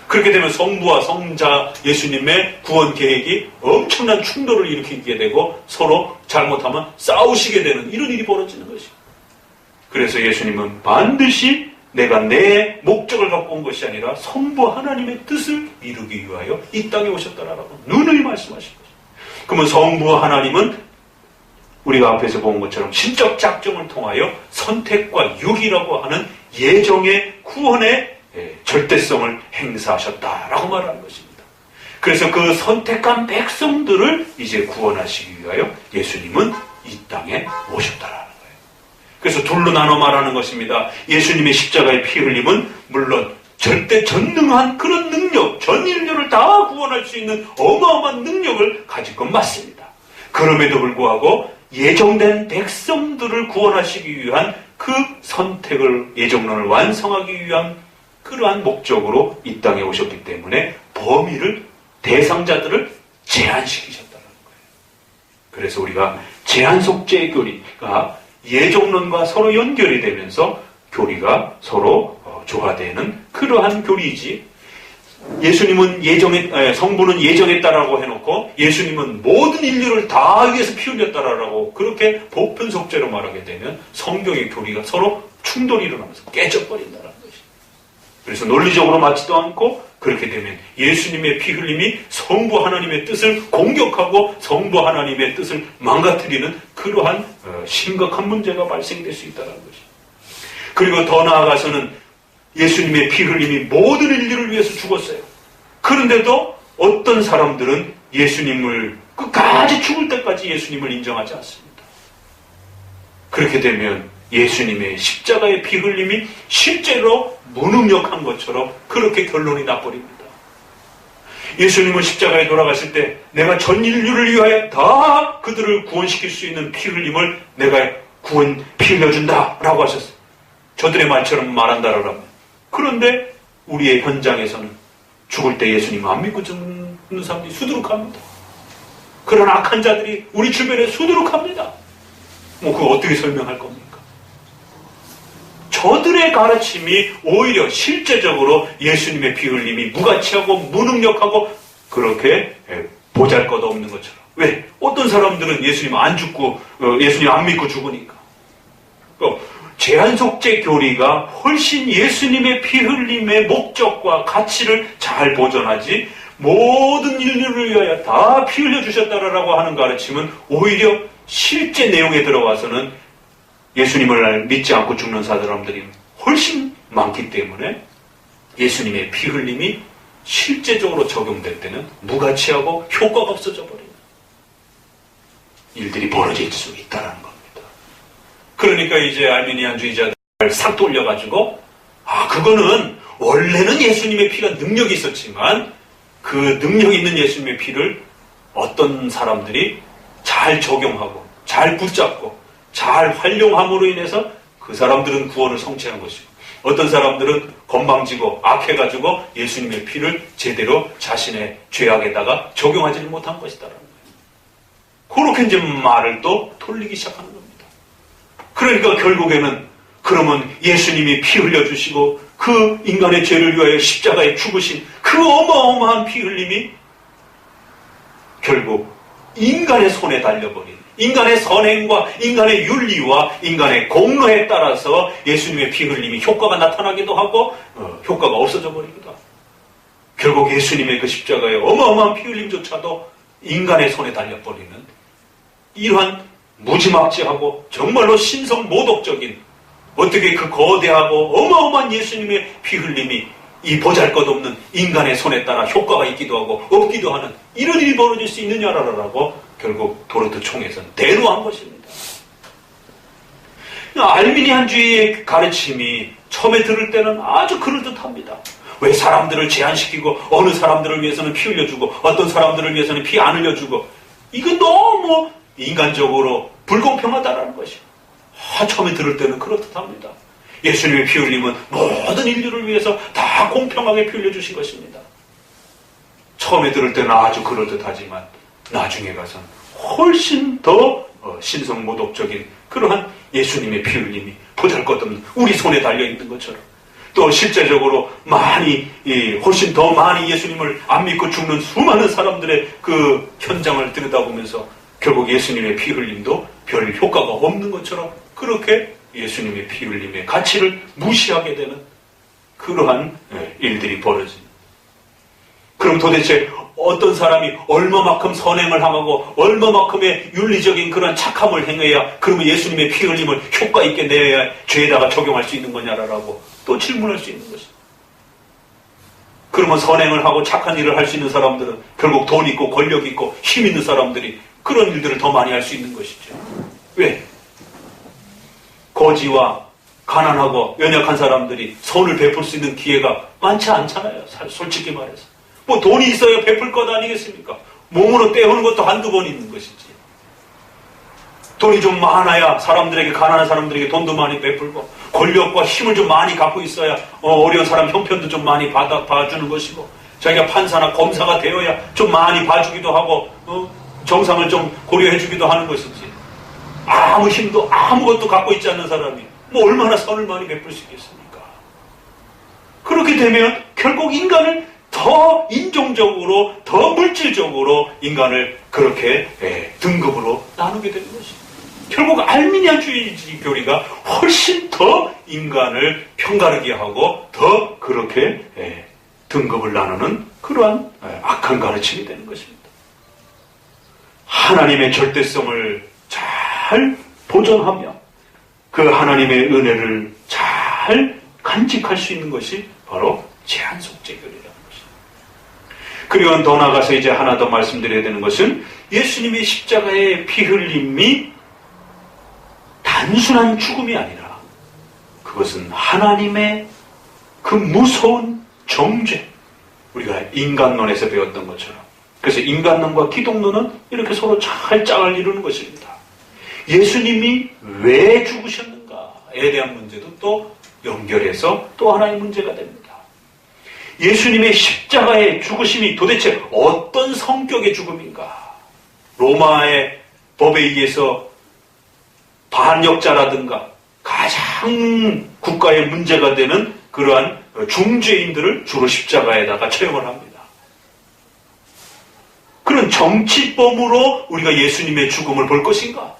그렇게 되면 성부와 성자 예수님의 구원 계획이 엄청난 충돌을 일으키게 되고 서로 잘못하면 싸우시게 되는 이런 일이 벌어지는 것이죠. 그래서 예수님은 반드시 내가 내 목적을 갖고 온 것이 아니라 성부 하나님의 뜻을 이루기 위하여 이 땅에 오셨다라고 누누이 말씀하신 것이죠. 그러면 성부 하나님은 우리가 앞에서 본 것처럼 신적 작정을 통하여 선택과 유기라고 하는 예정의 구원의 절대성을 행사하셨다라고 말하는 것입니다. 그래서 그 선택한 백성들을 이제 구원하시기 위하여 예수님은 이 땅에 오셨다라는 거예요. 그래서 둘로 나눠 말하는 것입니다. 예수님의 십자가의 피 흘림은 물론 절대 전능한 그런 능력, 전 인류를 다 구원할 수 있는 어마어마한 능력을 가진 건 맞습니다. 그럼에도 불구하고 예정된 백성들을 구원하시기 위한 그 선택을, 예정론을 완성하기 위한 그러한 목적으로 이 땅에 오셨기 때문에 범위를, 대상자들을 제한시키셨다는 거예요. 그래서 우리가 제한 속죄의 교리가 예정론과 서로 연결이 되면서 교리가 서로 조화되는 그러한 교리이지, 예수님은 성부는 예정했다라고 해놓고 예수님은 모든 인류를 다 위해서 피 흘렸다라고 그렇게 보편 속죄로 말하게 되면 성경의 교리가 서로 충돌이 일어나면서 깨져버린다는 것이. 그래서 논리적으로 맞지도 않고, 그렇게 되면 예수님의 피 흘림이 성부 하나님의 뜻을 공격하고 성부 하나님의 뜻을 망가뜨리는 그러한 심각한 문제가 발생될 수 있다는 것이. 그리고 더 나아가서는 예수님의 피 흘림이 모든 인류를 위해서 죽었어요. 그런데도 어떤 사람들은 예수님을 끝까지 죽을 때까지 예수님을 인정하지 않습니다. 그렇게 되면 예수님의 십자가의 피 흘림이 실제로 무능력한 것처럼 그렇게 결론이 나버립니다. 예수님은 십자가에 돌아가실 때 내가 전 인류를 위하여 다 그들을 구원시킬 수 있는 피 흘림을 내가 피 흘려준다 라고 하셨어요. 저들의 말처럼 말한다라면. 그런데 우리의 현장에서는 죽을 때 예수님 안 믿고 죽는 사람들이 수두룩합니다. 그런 악한 자들이 우리 주변에 수두룩합니다. 그거 어떻게 설명할 겁니까? 저들의 가르침이 오히려 실제적으로 예수님의 피 흘림이 무가치하고 무능력하고 그렇게 보잘것없는 것처럼. 왜? 어떤 사람들은 예수님 안 죽고 예수님 안 믿고 죽으니까. 제한속죄 교리가 훨씬 예수님의 피 흘림의 목적과 가치를 잘 보존하지, 모든 인류를 위하여 다 피 흘려주셨다라고 하는 가르침은 오히려 실제 내용에 들어가서는 예수님을 믿지 않고 죽는 사람들이 훨씬 많기 때문에 예수님의 피 흘림이 실제적으로 적용될 때는 무가치하고 효과가 없어져 버리는 일들이 벌어질 수 있다는 겁니다. 그러니까 이제 아르미니안주의자들 싹 돌려가지고 그거는 원래는 예수님의 피가 능력이 있었지만 그 능력 있는 예수님의 피를 어떤 사람들이 잘 적용하고 잘 붙잡고 잘 활용함으로 인해서 그 사람들은 구원을 성취한 것이고 어떤 사람들은 건방지고 악해가지고 예수님의 피를 제대로 자신의 죄악에다가 적용하지를 못한 것이다라는 거예요. 그렇게 이제 말을 또 돌리기 시작하는 겁니다. 그러니까 결국에는 그러면 예수님이 피 흘려주시고 그 인간의 죄를 위하여 십자가에 죽으신 그 어마어마한 피 흘림이 결국 인간의 손에 달려버린 인간의 선행과 인간의 윤리와 인간의 공로에 따라서 예수님의 피 흘림이 효과가 나타나기도 하고 효과가 없어져 버리기도 하고 결국 예수님의 그 십자가의 어마어마한 피 흘림조차도 인간의 손에 달려버리는 이러한 무지막지하고 정말로 신성모독적인 어떻게 그 거대하고 어마어마한 예수님의 피 흘림이 이 보잘것없는 인간의 손에 따라 효과가 있기도 하고 없기도 하는 이런 일이 벌어질 수 있느냐라고 결국 도르트 총회에서는 대노한 것입니다. 알미니안주의의 가르침이 처음에 들을 때는 아주 그럴듯합니다. 왜 사람들을 제한시키고 어느 사람들을 위해서는 피 흘려주고 어떤 사람들을 위해서는 피 안 흘려주고 이건 너무 인간적으로 불공평하다라는 것이에요. 처음에 들을 때는 그렇듯합니다. 예수님의 피 흘림은 모든 인류를 위해서 다 공평하게 피 흘려주신 것입니다. 처음에 들을 때는 아주 그럴듯하지만 나중에 가서는 훨씬 더 신성모독적인 그러한 예수님의 피 흘림이 보잘것없는 우리 손에 달려있는 것처럼 또 실제적으로 훨씬 더 많이 예수님을 안 믿고 죽는 수많은 사람들의 그 현장을 들여다보면서 결국 예수님의 피 흘림도 별 효과가 없는 것처럼 그렇게 예수님의 피 흘림의 가치를 무시하게 되는 그러한 일들이 벌어집니다. 그럼 도대체 어떤 사람이 얼마만큼 선행을 하고 얼마만큼의 윤리적인 그런 착함을 행해야 그러면 예수님의 피 흘림을 효과 있게 내야 죄에다가 적용할 수 있는 거냐라고 또 질문할 수 있는 것입니다. 그러면 선행을 하고 착한 일을 할 수 있는 사람들은 결국 돈 있고 권력 있고 힘 있는 사람들이 그런 일들을 더 많이 할 수 있는 것이죠. 왜? 거지와 가난하고 연약한 사람들이 선을 베풀 수 있는 기회가 많지 않잖아요. 솔직히 말해서. 뭐 돈이 있어야 베풀 것 아니겠습니까? 몸으로 떼어오는 것도 한두 번 있는 것이지. 돈이 좀 많아야 사람들에게 가난한 사람들에게 돈도 많이 베풀고 권력과 힘을 좀 많이 갖고 있어야 어려운 사람 형편도 좀 많이 봐주는 것이고 자기가 판사나 검사가 되어야 좀 많이 봐주기도 하고 정상을 좀 고려해주기도 하는 것이지. 아무 힘도 아무것도 갖고 있지 않는 사람이 뭐 얼마나 선을 많이 베풀 수 있겠습니까? 그렇게 되면 결국 인간을 더 인종적으로 더 물질적으로 인간을 그렇게 등급으로 나누게 되는 것입니다. 결국 알미니안주의 교리가 훨씬 더 인간을 편가르게 하고 더 그렇게 등급을 나누는 그러한 악한 가르침이 되는 것입니다. 하나님의 절대성을 잘 보존하며 그 하나님의 은혜를 잘 간직할 수 있는 것이 바로 제한속죄교리라는 것입니다. 그리고 더 나아가서 이제 하나 더 말씀드려야 되는 것은 예수님의 십자가의 피 흘림이 단순한 죽음이 아니라 그것은 하나님의 그 무서운 정죄, 우리가 인간론에서 배웠던 것처럼 그래서 인간론과 기독론은 이렇게 서로 잘 짝을 이루는 것입니다. 예수님이 왜 죽으셨는가에 대한 문제도 또 연결해서 또 하나의 문제가 됩니다. 예수님의 십자가의 죽으심이 도대체 어떤 성격의 죽음인가? 로마의 법에 의해서 반역자라든가 가장 국가의 문제가 되는 그러한 중죄인들을 주로 십자가에다가 처형을 합니다. 그런 정치범으로 우리가 예수님의 죽음을 볼 것인가?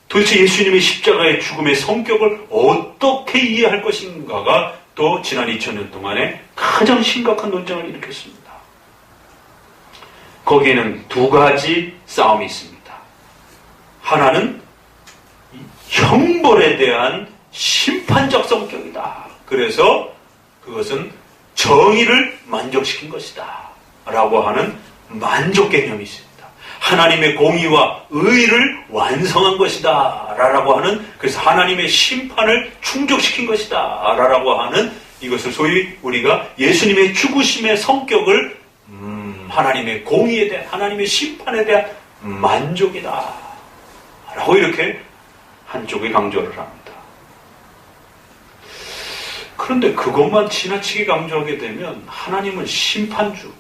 도대체 예수님의 십자가의 죽음의 성격을 어떻게 이해할 것인가가 또 지난 2000년 동안에 가장 심각한 논쟁을 일으켰습니다. 거기에는 두 가지 싸움이 있습니다. 하나는 형벌에 대한 심판적 성격이다. 그래서 그것은 정의를 만족시킨 것이다. 라고 하는 만족 개념이 있습니다. 하나님의 공의와 의를 완성한 것이다 라고 하는, 그래서 하나님의 심판을 충족시킨 것이다 라고 하는, 이것을 소위 우리가 예수님의 죽으심의 성격을 하나님의 공의에 대한, 하나님의 심판에 대한 만족이다 라고 이렇게 한쪽에 강조를 합니다. 그런데 그것만 지나치게 강조하게 되면 하나님은 심판주,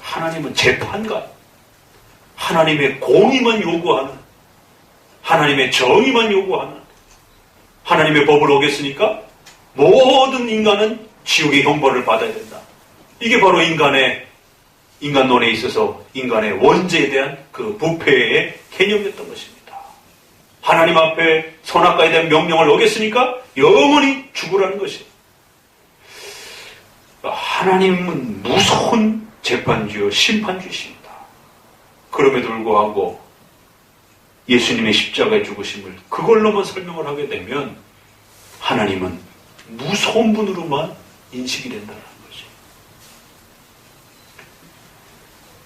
하나님은 재판관, 하나님의 공의만 요구하는, 하나님의 정의만 요구하는, 하나님의 법을 어겼으니까 모든 인간은 지옥의 형벌을 받아야 된다. 이게 바로 인간론에 있어서 인간의 원죄에 대한 그 부패의 개념이었던 것입니다. 하나님 앞에 선악과에 대한 명령을 어겼으니까 영원히 죽으라는 것입니다. 하나님은 무서운 재판주요 심판주이십니다. 그럼에도 불구하고 예수님의 십자가의 죽으심을 그걸로만 설명을 하게 되면 하나님은 무서운 분으로만 인식이 된다는 거죠.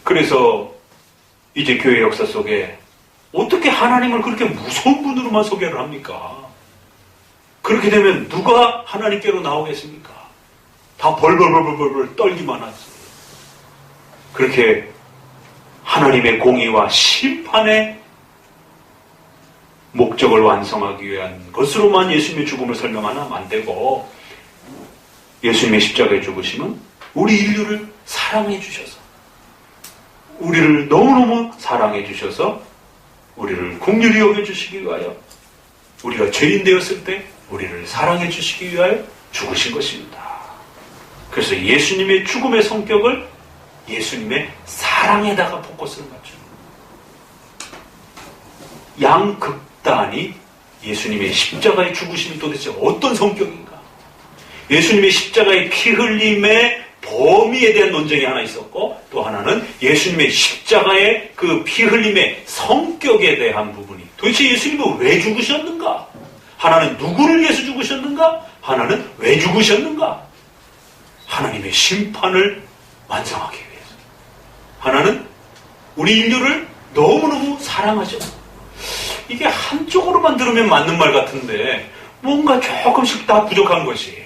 그래서 이제 교회 역사 속에 어떻게 하나님을 그렇게 무서운 분으로만 소개를 합니까? 그렇게 되면 누가 하나님께로 나오겠습니까? 다 벌벌벌벌벌 떨기만 하지. 그렇게 하나님의 공의와 심판의 목적을 완성하기 위한 것으로만 예수님의 죽음을 설명하면 안 되고, 예수님의 십자가의 죽으심은 우리 인류를 사랑해 주셔서, 우리를 너무너무 사랑해 주셔서 우리를 긍휼히 여겨주시기 위하여, 우리가 죄인 되었을 때 우리를 사랑해 주시기 위하여 죽으신 것입니다. 그래서 예수님의 죽음의 성격을 예수님의 사랑에다가 포커스를 맞추는, 양극단이 예수님의 십자가의 죽으심이 도대체 어떤 성격인가? 예수님의 십자가의 피 흘림의 범위에 대한 논쟁이 하나 있었고, 또 하나는 예수님의 십자가의 그 피 흘림의 성격에 대한 부분이, 도대체 예수님은 왜 죽으셨는가? 하나는 누구를 위해서 죽으셨는가? 하나는 왜 죽으셨는가? 하나님의 심판을 완성하기 위해서. 하나는 우리 인류를 너무너무 사랑하죠. 이게 한쪽으로만 들으면 맞는 말 같은데 뭔가 조금씩 다 부족한 것이에요.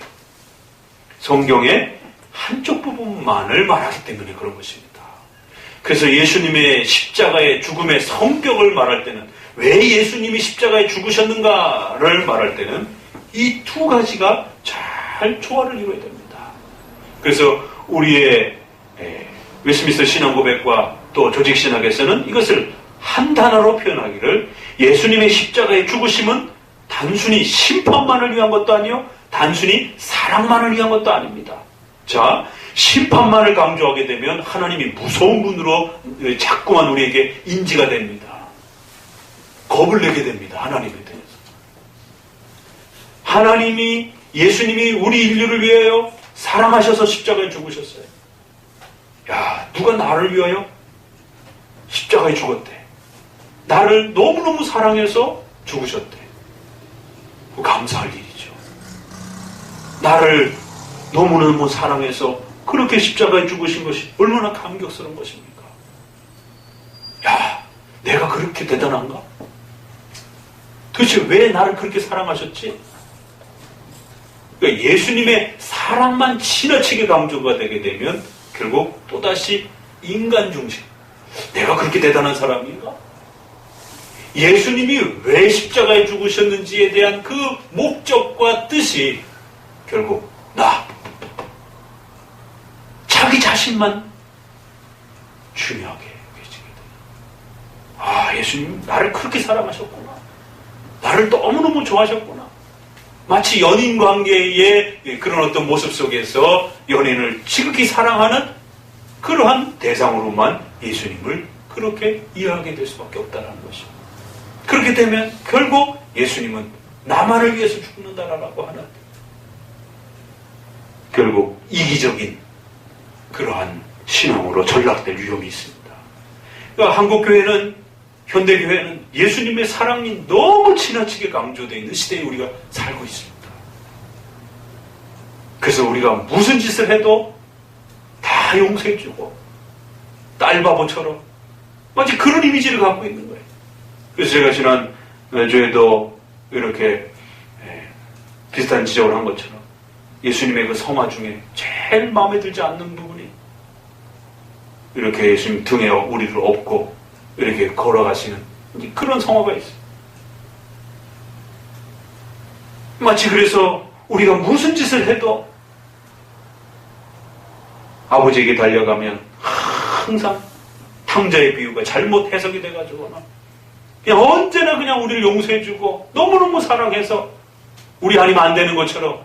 성경의 한쪽 부분만을 말하기 때문에 그런 것입니다. 그래서 예수님의 십자가의 죽음의 성격을 말할 때는, 왜 예수님이 십자가에 죽으셨는가를 말할 때는 이 두 가지가 잘 조화를 이루어야 됩니다. 그래서 우리의 웨스트민스터 신앙고백과 또 조직신학에서는 이것을 한 단어로 표현하기를, 예수님의 십자가의 죽으심은 단순히 심판만을 위한 것도 아니요, 단순히 사랑만을 위한 것도 아닙니다. 자, 심판만을 강조하게 되면 하나님이 무서운 분으로 자꾸만 우리에게 인지가 됩니다. 겁을 내게 됩니다. 하나님에 대해서. 하나님이, 예수님이 우리 인류를 위하여 사랑하셔서 십자가에 죽으셨어요. 야, 누가 나를 위하여 십자가에 죽었대. 나를 너무너무 사랑해서 죽으셨대. 감사할 일이죠. 나를 너무너무 사랑해서 그렇게 십자가에 죽으신 것이 얼마나 감격스러운 것입니까? 야, 내가 그렇게 대단한가? 도대체 왜 나를 그렇게 사랑하셨지? 그러니까 예수님의 사랑만 지나치게 강조가 되게 되면 결국 또다시 인간 중심, 내가 그렇게 대단한 사람인가? 예수님이 왜 십자가에 죽으셨는지에 대한 그 목적과 뜻이 결국 자기 자신만 중요하게 여겨지게 돼요. 아, 예수님 나를 그렇게 사랑하셨구나. 나를 너무너무 좋아하셨구나. 마치 연인 관계의 그런 어떤 모습 속에서 연인을 지극히 사랑하는 그러한 대상으로만 예수님을 그렇게 이해하게 될 수밖에 없다는 것입니다. 그렇게 되면 결국 예수님은 나만을 위해서 죽는다라고 하는, 결국 이기적인 그러한 신앙으로 전락될 위험이 있습니다. 그러니까 한국교회는, 현대교회는 예수님의 사랑이 너무 지나치게 강조되어 있는 시대에 우리가 살고 있습니다. 그래서 우리가 무슨 짓을 해도 다 용서해주고, 딸바보처럼 마치 그런 이미지를 갖고 있는 거예요. 그래서 제가 지난주에도 이렇게 비슷한 지적을 한 것처럼 예수님의 그 성화 중에 제일 마음에 들지 않는 부분이 이렇게 예수님 등에 우리를 업고 이렇게 걸어가시는 그런 성화가 있어요. 마치 그래서 우리가 무슨 짓을 해도 아버지에게 달려가면 항상 탕자의 비유가 잘못 해석이 돼가지고는 그냥 언제나 그냥 우리를 용서해주고 너무너무 사랑해서 우리 아니면 안 되는 것처럼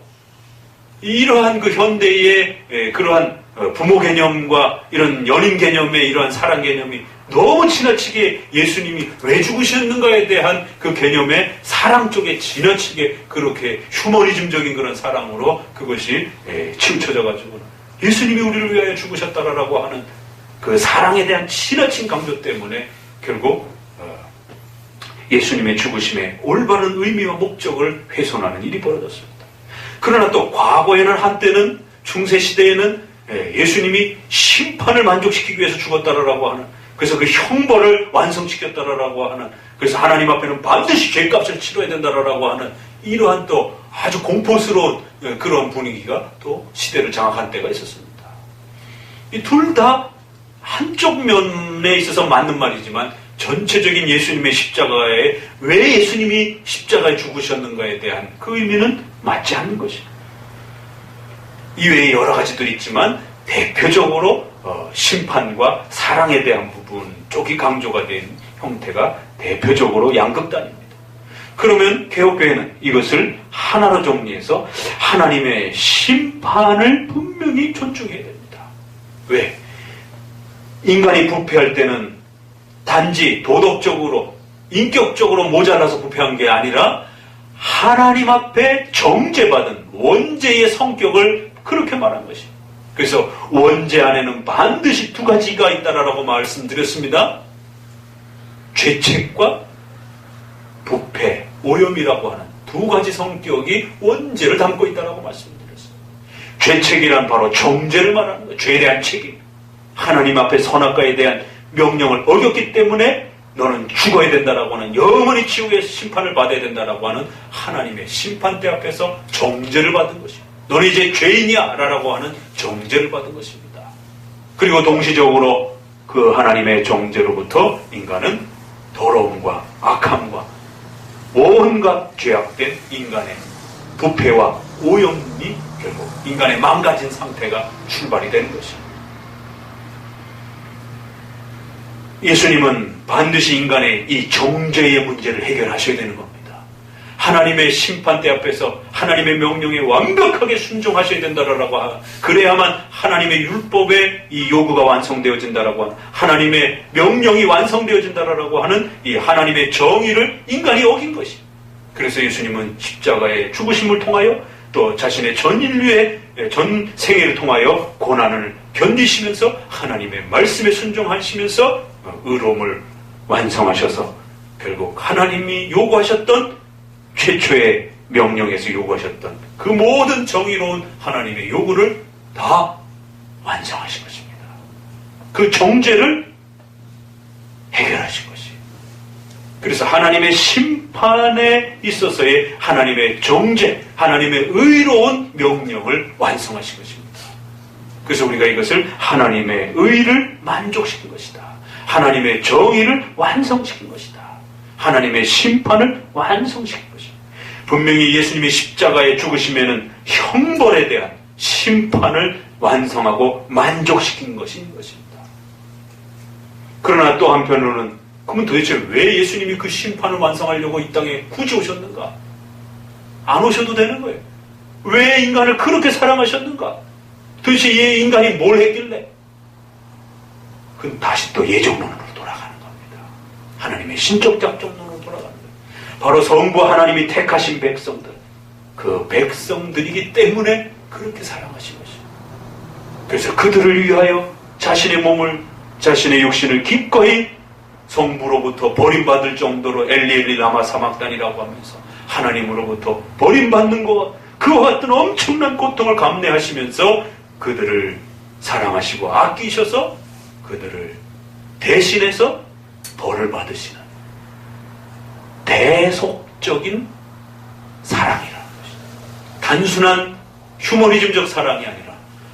이러한 그 현대의 그러한 부모 개념과 이런 연인 개념의 이러한 사랑 개념이 너무 지나치게 예수님이 왜 죽으셨는가에 대한 그 개념의 사랑 쪽에 지나치게 그렇게 휴머니즘적인 그런 사랑으로 그것이 치우쳐져가지고 예수님이 우리를 위하여 죽으셨다라고 하는 그 사랑에 대한 지나친 강조 때문에 결국 예수님의 죽으심의 올바른 의미와 목적을 훼손하는 일이 벌어졌습니다. 그러나 또 과거에는 한때는 중세시대에는 예수님이 심판을 만족시키기 위해서 죽었다라고 하는 그래서 그 형벌을 완성시켰다라고 하는 그래서 하나님 앞에는 반드시 죄값을 치러야 된다라고 하는 이러한 또 아주 공포스러운 그런 분위기가 또 시대를 장악한 때가 있었습니다. 이 둘 다 한쪽 면에 있어서 맞는 말이지만 전체적인 예수님의 십자가에 왜 예수님이 십자가에 죽으셨는가에 대한 그 의미는 맞지 않는 것입니다. 이외에 여러 가지도 있지만 대표적으로 심판과 사랑에 대한 부분 쪽이 강조가 된 형태가 대표적으로 양극단입니다. 그러면 개혁교회는 이것을 하나로 정리해서 하나님의 심판을 분명히 존중해야 됩니다. 왜? 인간이 부패할 때는 단지 도덕적으로 인격적으로 모자라서 부패한 게 아니라 하나님 앞에 정죄받은 원죄의 성격을 그렇게 말한 것입니다. 그래서 원죄 안에는 반드시 두 가지가 있다라고 말씀드렸습니다. 죄책과 부패, 오염이라고 하는 두 가지 성격이 원죄를 담고 있다라고 말씀드렸어요. 죄책이란 바로 정죄를 말하는 거예요. 죄에 대한 책임. 하나님 앞에 선악과에 대한 명령을 어겼기 때문에 너는 죽어야 된다라고 하는 영원히 지옥의 심판을 받아야 된다라고 하는 하나님의 심판대 앞에서 정죄를 받은 것입니다. 너는 이제 죄인이야 라고 하는 정죄를 받은 것입니다. 그리고 동시적으로 그 하나님의 정죄로부터 인간은 더러움과 악함과 온갖 죄악된 인간의 부패와 오염이 결국 인간의 망가진 상태가 출발이 되는 것입니다. 예수님은 반드시 인간의 이 정죄의 문제를 해결하셔야 되는 겁니다. 하나님의 심판대 앞에서 하나님의 명령에 완벽하게 순종하셔야 된다라고 하고 그래야만 하나님의 율법의 이 요구가 완성되어진다라고 하는 하나님의 명령이 완성되어진다라고 하는 이 하나님의 정의를 인간이 어긴 것이. 그래서 예수님은 십자가의 죽으심을 통하여 또 자신의 전 인류의 전 생애를 통하여 고난을 견디시면서 하나님의 말씀에 순종하시면서 의로움을 완성하셔서 결국 하나님이 요구하셨던 최초의 명령에서 요구하셨던 그 모든 정의로운 하나님의 요구를 다 완성하신 것입니다. 그 정죄를 해결하신 것이에요. 그래서 하나님의 심판에 있어서의 하나님의 정죄, 하나님의 의로운 명령을 완성하신 것입니다. 그래서 우리가 이것을 하나님의 의를 만족시킨 것이다. 하나님의 정의를 완성시킨 것이다. 하나님의 심판을 완성시킨 것입니다. 분명히 예수님이 십자가에 죽으시면은 형벌에 대한 심판을 완성하고 만족시킨 것인 것입니다. 그러나 또 한편으로는 그러면 도대체 왜 예수님이 그 심판을 완성하려고 이 땅에 굳이 오셨는가? 안 오셔도 되는 거예요. 왜 인간을 그렇게 사랑하셨는가? 도대체 이 인간이 뭘 했길래? 그건 다시 또 예정론으로 돌아가는 겁니다. 하나님의 신적 작정론으로 돌아가는 거예요. 바로 성부 하나님이 택하신 백성들, 그 백성들이기 때문에 그렇게 사랑하신 것이죠. 그래서 그들을 위하여 자신의 몸을, 자신의 육신을 기꺼이 성부로부터 버림받을 정도로 엘리 라마 사막단이라고 하면서 하나님으로부터 버림받는 것과 그와 같은 엄청난 고통을 감내하시면서 그들을 사랑하시고 아끼셔서 그들을 대신해서 벌을 받으시는 대속적인 사랑이라는 것입니다. 단순한 휴머니즘적 사랑이 아니라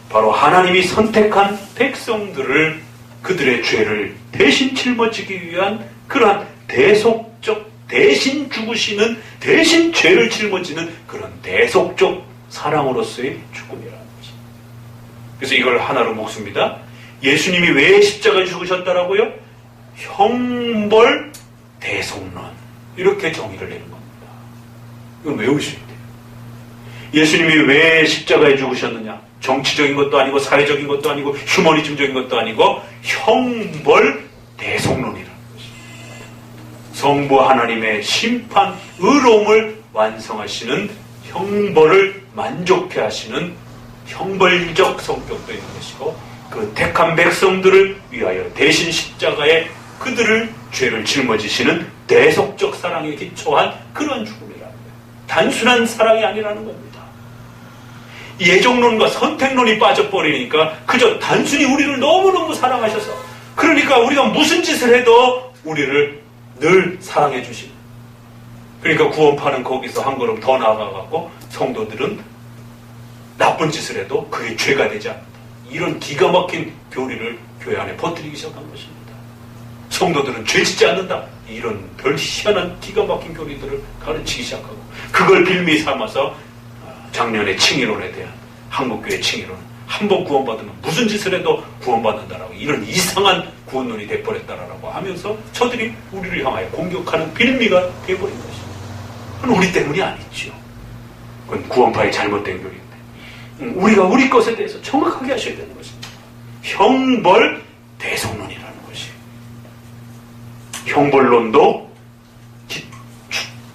바로 하나님이 선택한 백성들을 그들의 죄를 대신 짊어지기 위한 그러한 대속적 대신 죽으시는 대신 죄를 짊어지는 그런 대속적 사랑으로서의 죽음이라는 것입니다. 그래서 이걸 하나로 묶습니다. 예수님이 왜 십자가에 죽으셨다라고요? 형벌 대속론 이렇게 정의를 내는 겁니다. 이건 외우셔야 돼요. 예수님이 왜 십자가에 죽으셨느냐? 정치적인 것도 아니고 사회적인 것도 아니고 휴머니즘적인 것도 아니고 형벌 대속론이라는 것입니다. 성부 하나님의 심판, 의로움을 완성하시는 형벌을 만족해 하시는 형벌적 성격도 있는 것이고 그 택한 백성들을 위하여 대신 십자가에 그들을 죄를 짊어지시는 대속적 사랑에 기초한 그런 죽음이라는 거예요. 단순한 사랑이 아니라는 겁니다. 예정론과 선택론이 빠져버리니까 그저 단순히 우리를 너무너무 사랑하셔서 그러니까 우리가 무슨 짓을 해도 우리를 늘 사랑해 주시는 그러니까 구원파는 거기서 한 걸음 더 나아가고 성도들은 나쁜 짓을 해도 그게 죄가 되지 않는다. 이런 기가 막힌 교리를 교회 안에 퍼뜨리기 시작한 것입니다. 성도들은 죄 짓지 않는다. 이런 별 희한한 기가 막힌 교리들을 가르치기 시작하고 그걸 빌미 삼아서 작년에 칭의론에 대한 한국교회 칭의론 한 번 구원받으면 무슨 짓을 해도 구원받는다라고 이런 이상한 구원론이 돼버렸다라고 하면서 저들이 우리를 향하여 공격하는 빌미가 돼버린 것입니다. 그건 우리 때문이 아니죠. 그건 구원파의 잘못된 교리인데 우리가 우리 것에 대해서 정확하게 하셔야 되는 것입니다. 형벌 대속론이라는 것이에요. 형벌론도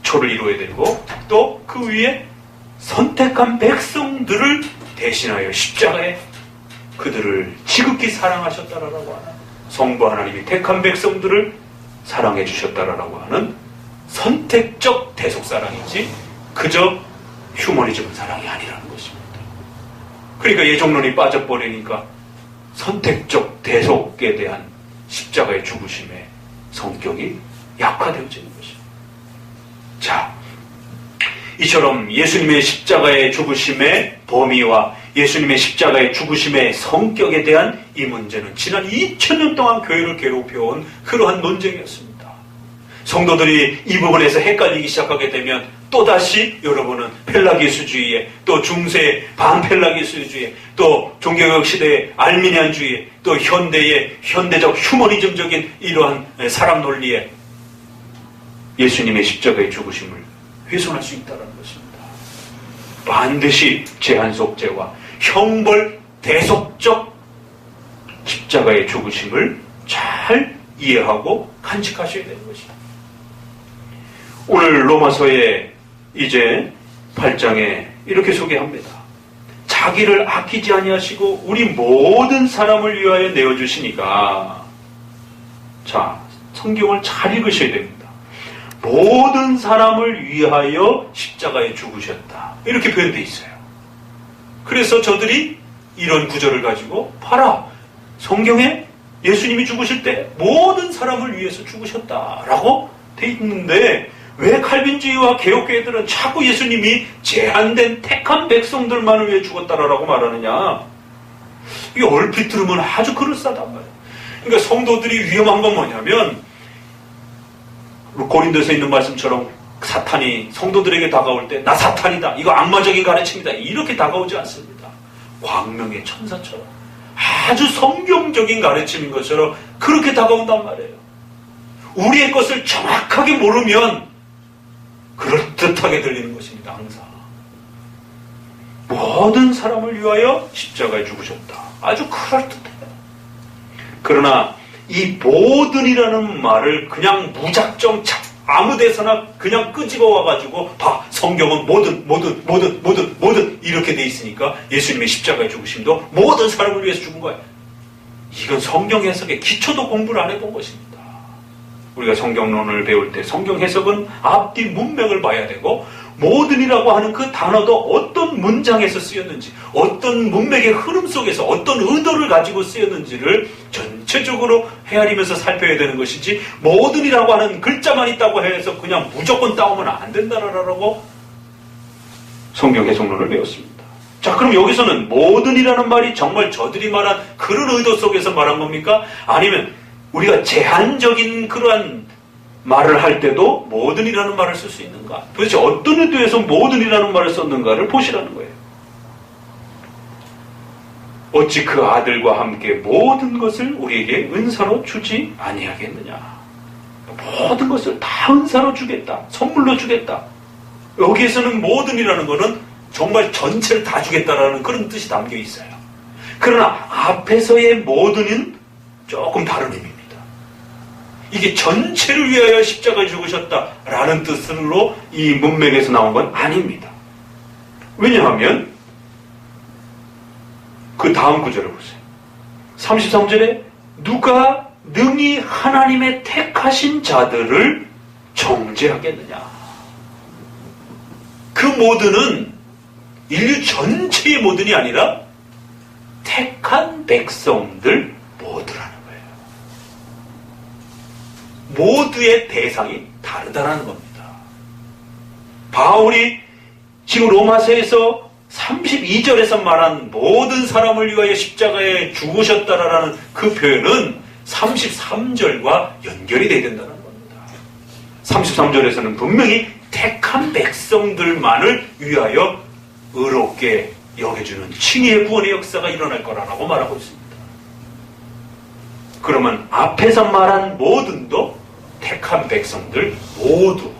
기초를 이루어야 되고 또 그 위에 선택한 백성들을 대신하여 십자가에 그들을 지극히 사랑하셨다라고 하는 성부 하나님이 택한 백성들을 사랑해 주셨다라고 하는 선택적 대속사랑이지 그저 휴머니즘 사랑이 아니라는 것입니다. 그러니까 예정론이 빠져버리니까 선택적 대속에 대한 십자가의 죽으심의 성격이 약화되어지는 것입니다. 자, 이처럼 예수님의 십자가의 죽으심의 범위와 예수님의 십자가의 죽으심의 성격에 대한 이 문제는 지난 2000년 동안 교회를 괴롭혀온 그러한 논쟁이었습니다. 성도들이 이 부분에서 헷갈리기 시작하게 되면 또다시 여러분은 펠라기수주의에 또 중세 반펠라기수주의에 또 종교개혁 시대의 알미니안주의에 또 현대의 현대적 휴머니즘적인 이러한 사람 논리에 예수님의 십자가의 죽으심을 훼손할 수 있다는 것입니다. 반드시 제한속죄와 형벌 대속적 십자가의 죽으심을 잘 이해하고 간직하셔야 되는 것입니다. 오늘 로마서에 이제 8장에 이렇게 소개합니다. 자기를 아끼지 아니하시고 우리 모든 사람을 위하여 내어주시니까 자, 성경을 잘 읽으셔야 됩니다. 모든 사람을 위하여 십자가에 죽으셨다. 이렇게 표현되어 있어요. 그래서 저들이 이런 구절을 가지고 봐라. 성경에 예수님이 죽으실 때 모든 사람을 위해서 죽으셨다라고 돼 있는데 왜 칼빈주의와 개혁교회들은 자꾸 예수님이 제한된 택한 백성들만을 위해 죽었다라고 말하느냐. 이게 얼핏 들으면 아주 그럴싸하단 말이에요. 그러니까 성도들이 위험한 건 뭐냐면 고린도서에 있는 말씀처럼 사탄이 성도들에게 다가올 때 나 사탄이다. 이거 악마적인 가르침이다. 이렇게 다가오지 않습니다. 광명의 천사처럼 아주 성경적인 가르침인 것처럼 그렇게 다가온단 말이에요. 우리의 것을 정확하게 모르면 그럴듯하게 들리는 것입니다. 항상. 모든 사람을 위하여 십자가에 죽으셨다. 아주 그럴듯해요. 그러나 이 모든이라는 말을 그냥 무작정 아무 데서나 그냥 끄집어 와가지고 봐 성경은 모든 이렇게 돼 있으니까 예수님의 십자가의 죽으심도 모든 사람을 위해서 죽은 거예요. 이건 성경 해석의 기초도 공부를 안 해본 것입니다. 우리가 성경론을 배울 때 성경 해석은 앞뒤 문맥을 봐야 되고 모든이라고 하는 그 단어도 어떤 문장에서 쓰였는지 어떤 문맥의 흐름 속에서 어떤 의도를 가지고 쓰였는지를 전체적으로 헤아리면서 살펴야 되는 것이지 모든이라고 하는 글자만 있다고 해서 그냥 무조건 따오면 안 된다라고 성경 해석론을 배웠습니다. 자, 그럼 여기서는 모든이라는 말이 정말 저들이 말한 그런 의도 속에서 말한 겁니까? 아니면 우리가 제한적인 그러한 말을 할 때도 모든이라는 말을 쓸 수 있는가? 도대체 어떤 의도에서 모든이라는 말을 썼는가를 보시라는 거예요. 어찌 그 아들과 함께 모든 것을 우리에게 은사로 주지 아니하겠느냐. 모든 것을 다 은사로 주겠다. 선물로 주겠다. 여기에서는 모든이라는 것은 정말 전체를 다 주겠다라는 그런 뜻이 담겨 있어요. 그러나 앞에서의 모든은 조금 다른 의미입니다. 이게 전체를 위하여 십자가에 죽으셨다라는 뜻으로 이 문맥에서 나온 건 아닙니다. 왜냐하면 그 다음 구절을 보세요. 33절에 누가 능히 하나님의 택하신 자들을 정죄하겠느냐. 그 모든은 인류 전체의 모든이 아니라 택한 백성들 모두라는 거예요. 모두의 대상이 다르다는 겁니다. 바울이 지금 로마서에서 32절에서 말한 모든 사람을 위하여 십자가에 죽으셨다라는 그 표현은 33절과 연결이 되어야 된다는 겁니다. 33절에서는 분명히 택한 백성들만을 위하여 의롭게 여겨주는 칭의의 구원의 역사가 일어날 거라고 말하고 있습니다. 그러면 앞에서 말한 모든도 택한 백성들 모두,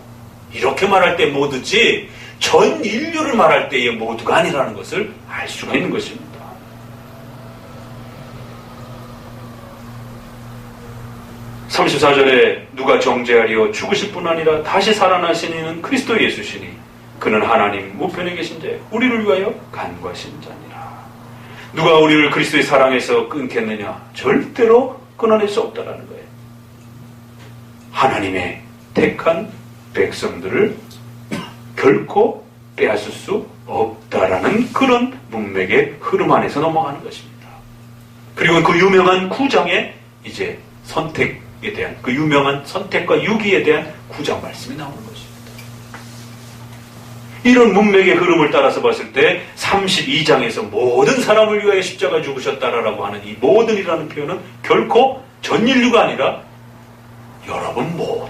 이렇게 말할 때 모두지 전 인류를 말할 때의 모두가 아니라는 것을 알 수가 있는 것입니다. (34절에) 누가 정죄하리요 죽으실 뿐 아니라 다시 살아나신 이는 그리스도 예수시니 그는 하나님 우편에 계신 자 우리를 위하여 간구하신 자니라. 누가 우리를 그리스도의 사랑에서 끊겠느냐? 절대로 끊어낼 수 없다라는 거예요. 하나님의 택한 백성들을 결코 빼앗을 수 없다라는 그런 문맥의 흐름 안에서 넘어가는 것입니다. 그리고 그 유명한 9장에 이제 선택에 대한 그 유명한 선택과 유기에 대한 9장 말씀이 나오는 것입니다. 이런 문맥의 흐름을 따라서 봤을 때 32장에서 모든 사람을 위하여 십자가에 죽으셨다라고 하는 이 모든이라는 표현은 결코 전 인류가 아니라 여러분 모두,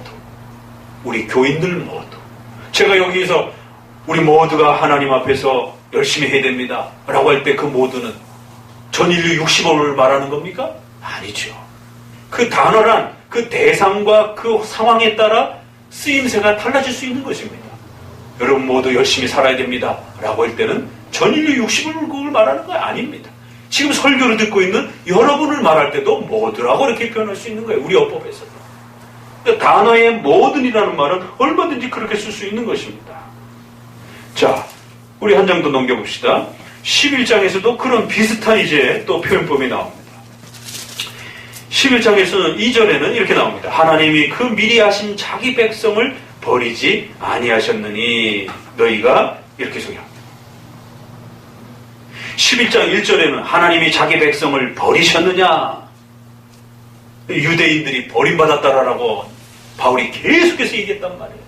우리 교인들 모두, 제가 여기에서 우리 모두가 하나님 앞에서 열심히 해야 됩니다 라고 할 때 그 모두는 전 인류 60억을 말하는 겁니까? 아니죠. 그 단어란 그 대상과 그 상황에 따라 쓰임새가 달라질 수 있는 것입니다. 여러분 모두 열심히 살아야 됩니다 라고 할 때는 전 인류 60억을 말하는 거 아닙니다. 지금 설교를 듣고 있는 여러분을 말할 때도 모두라고 이렇게 표현할 수 있는 거예요. 우리 어법에서. 단어의 모든이라는 말은 얼마든지 그렇게 쓸 수 있는 것입니다. 자, 우리 한 장 더 넘겨봅시다. 11장에서도 그런 비슷한 이제 또 표현법이 나옵니다. 11장에서는 2절에는 이렇게 나옵니다. 하나님이 그 미리 하신 자기 백성을 버리지 아니하셨느니 너희가 이렇게 소개합니다. 11장 1절에는 하나님이 자기 백성을 버리셨느냐? 유대인들이 버림받았다라고 바울이 계속해서 얘기했단 말이에요.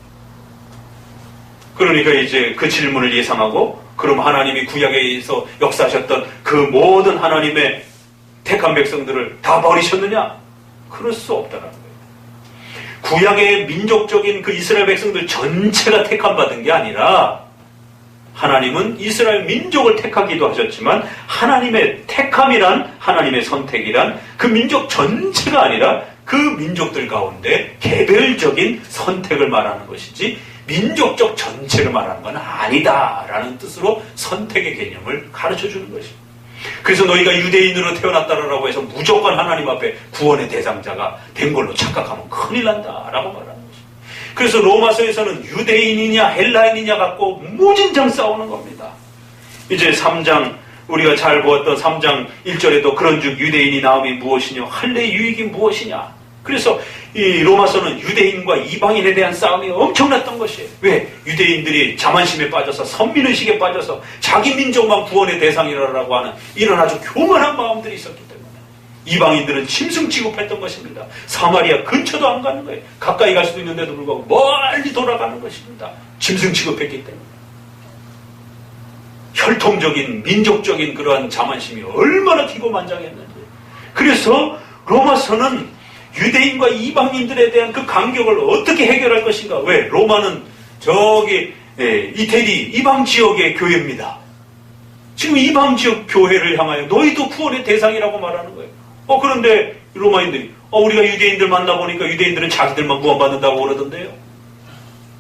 그러니까 이제 그 질문을 예상하고 그럼 하나님이 구약에서 역사하셨던 그 모든 하나님의 택한 백성들을 다 버리셨느냐? 그럴 수 없다는 거예요. 구약의 민족적인 그 이스라엘 백성들 전체가 택함받은 게 아니라 하나님은 이스라엘 민족을 택하기도 하셨지만 하나님의 택함이란 하나님의 선택이란 그 민족 전체가 아니라 그 민족들 가운데 개별적인 선택을 말하는 것이지 민족적 전체를 말하는 건 아니다라는 뜻으로 선택의 개념을 가르쳐주는 것입니다. 그래서 너희가 유대인으로 태어났다라고 해서 무조건 하나님 앞에 구원의 대상자가 된 걸로 착각하면 큰일 난다라고 말하는 것입니다. 그래서 로마서에서는 유대인이냐 헬라인이냐 갖고 무진장 싸우는 겁니다. 이제 3장 우리가 잘 보았던 3장 1절에도 그런즉 유대인이 나음이 무엇이냐 할례의 유익이 무엇이냐. 그래서 이 로마서는 유대인과 이방인에 대한 싸움이 엄청났던 것이에요. 왜? 유대인들이 자만심에 빠져서 선민의식에 빠져서 자기 민족만 구원의 대상이라고 하는 이런 아주 교만한 마음들이 있었기 때문에 이방인들은 짐승 취급했던 것입니다. 사마리아 근처도 안 가는 거예요. 가까이 갈 수도 있는데도 불구하고 멀리 돌아가는 것입니다. 짐승 취급했기 때문에. 혈통적인 민족적인 그러한 자만심이 얼마나 기고만장했는지. 그래서 로마서는 유대인과 이방인들에 대한 그 간격을 어떻게 해결할 것인가. 왜? 로마는 저기 이태리 이방 지역의 교회입니다. 지금 이방 지역 교회를 향하여 너희도 구원의 대상이라고 말하는 거예요. 그런데 로마인들이 우리가 유대인들 만나보니까 유대인들은 자기들만 구원받는다고 그러던데요.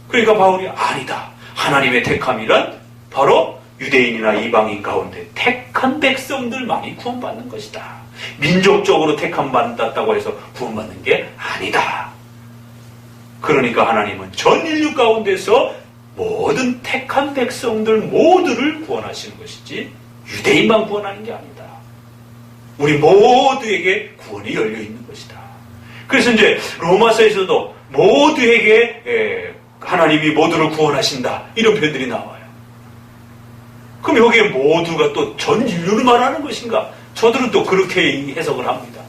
그러니까 바울이 아니다. 하나님의 택함이란 바로 유대인이나 이방인 가운데 택한 백성들만이 구원받는 것이다. 민족적으로 택함받았다고 해서 구원받는 게 아니다. 그러니까 하나님은 전 인류 가운데서 모든 택한 백성들 모두를 구원하시는 것이지 유대인만 구원하는 게 아니다. 우리 모두에게 구원이 열려 있는 것이다. 그래서 이제 로마서에서도 모두에게 하나님이 모두를 구원하신다 이런 표현들이 나와요. 그럼 여기에 모두가 또 전 인류를 말하는 것인가? 저들은 또 그렇게 해석을 합니다.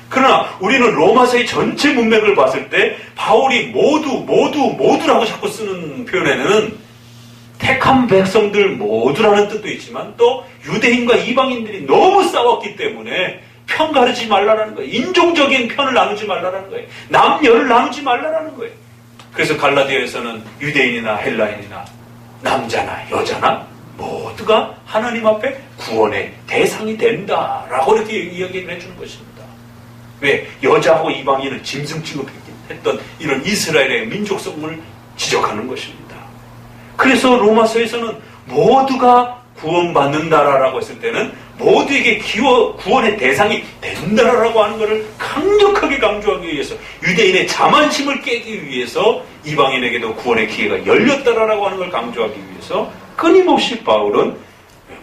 그러나 우리는 로마서의 전체 문맥을 봤을 때 바울이 모두라고 자꾸 쓰는 표현에는 택한 백성들 모두라는 뜻도 있지만 또 유대인과 이방인들이 너무 싸웠기 때문에 편 가르지 말라라는 거예요. 인종적인 편을 나누지 말라라는 거예요. 남녀를 나누지 말라라는 거예요. 그래서 갈라디아에서는 유대인이나 헬라인이나 남자나 여자나 모두가 하나님 앞에 구원의 대상이 된다라고 이렇게 이야기를 해주는 것입니다. 왜? 여자하고 이방인은 짐승 취급했던 이런 이스라엘의 민족성을 지적하는 것입니다. 그래서 로마서에서는 모두가 구원받는다라고 했을 때는 모두에게 구원의 대상이 된다라고 하는 것을 강력하게 강조하기 위해서 유대인의 자만심을 깨기 위해서 이방인에게도 구원의 기회가 열렸다라고 하는 걸 강조하기 위해서 끊임없이 바울은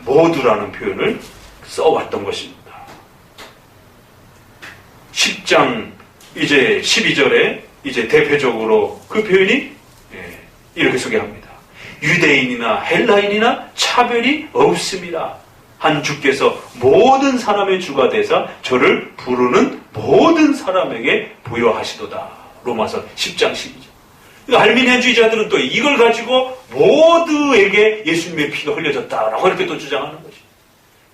모두라는 표현을 써왔던 것입니다. 10장 이제 12절에 이제 대표적으로 그 표현이 이렇게 소개합니다. 유대인이나 헬라인이나 차별이 없습니다. 한 주께서 모든 사람의 주가 되사 저를 부르는 모든 사람에게 부여하시도다. 로마서 10장 12절. 알미니안주의자들은 또 이걸 가지고 모두에게 예수님의 피가 흘려졌다라고 이렇게 또 주장하는 거죠.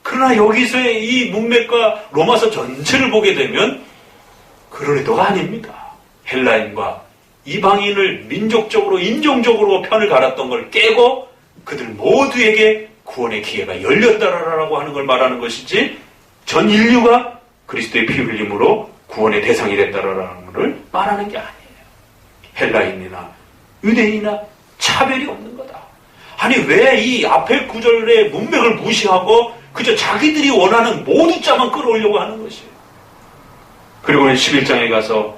그러나 여기서의 이 문맥과 로마서 전체를 보게 되면 그런 의도가 아닙니다. 헬라인과 이방인을 민족적으로 인종적으로 편을 갈았던 걸 깨고 그들 모두에게 구원의 기회가 열렸다라고 하는 걸 말하는 것이지 전 인류가 그리스도의 피 흘림으로 구원의 대상이 됐다라는 것을 말하는 게 아니에요. 헬라인이나 유대인이나 차별이 없는 거다. 아니 왜 이 앞에 구절의 문맥을 무시하고 그저 자기들이 원하는 모두 자만 끌어오려고 하는 것이에요. 그리고 11장에 가서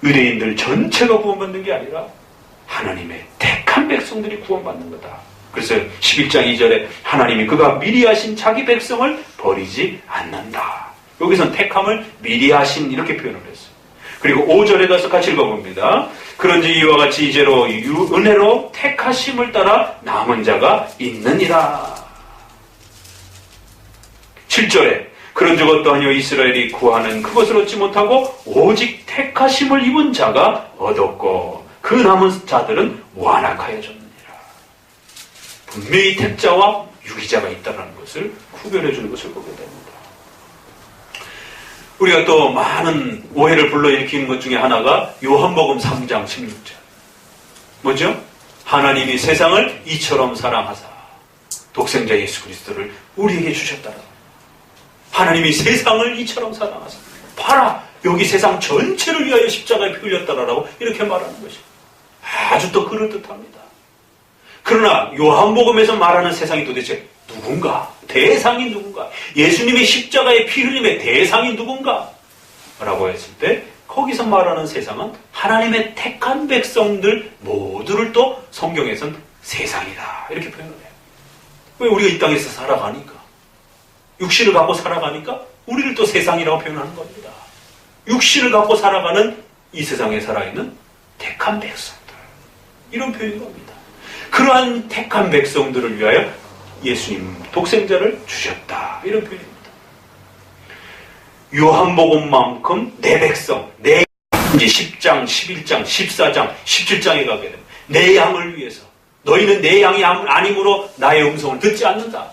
유대인들 전체가 구원받는 게 아니라 하나님의 택한 백성들이 구원받는 거다. 그래서 11장 2절에 하나님이 그가 미리 하신 자기 백성을 버리지 않는다. 여기서는 택함을 미리 하신 이렇게 표현을 했어요. 그리고 5절에 가서 같이 읽어봅니다. 그런지 이와 같이 이제로 은혜로 택하심을 따라 남은 자가 있느니라. 7절에 그런즉 어떠하뇨 이스라엘이 구하는 그것을 얻지 못하고 오직 택하심을 입은 자가 얻었고 그 남은 자들은 완악하여졌느니라. 분명히 택자와 유기자가 있다는 것을 구별해 주는 것을 보게 됩니다. 우리가 또 많은 오해를 불러일으키는 것 중에 하나가 요한복음 3장 16절. 뭐죠? 하나님이 세상을 이처럼 사랑하사 독생자 예수 그리스도를 우리에게 주셨다라. 하나님이 세상을 이처럼 사랑하사. 봐라! 여기 세상 전체를 위하여 십자가에 피 흘렸다라고 이렇게 말하는 것이 아주 또 그럴듯합니다. 그러나 요한복음에서 말하는 세상이 도대체 누군가? 대상이 누군가? 예수님의 십자가의 피 흘림의 대상이 누군가? 라고 했을 때 거기서 말하는 세상은 하나님의 택한 백성들 모두를 또 성경에서는 세상이다 이렇게 표현을 해요. 왜? 우리가 이 땅에서 살아가니까 육신을 갖고 살아가니까 우리를 또 세상이라고 표현하는 겁니다. 육신을 갖고 살아가는 이 세상에 살아있는 택한 백성들 이런 표현인 겁니다. 그러한 택한 백성들을 위하여 예수님 독생자를 주셨다 이런 표현입니다. 요한복음만큼 내 백성, 내 이제 10장, 11장, 14장, 17장에 가게 되면 내 양을 위해서 너희는 내 양이 아니므로 나의 음성을 듣지 않는다.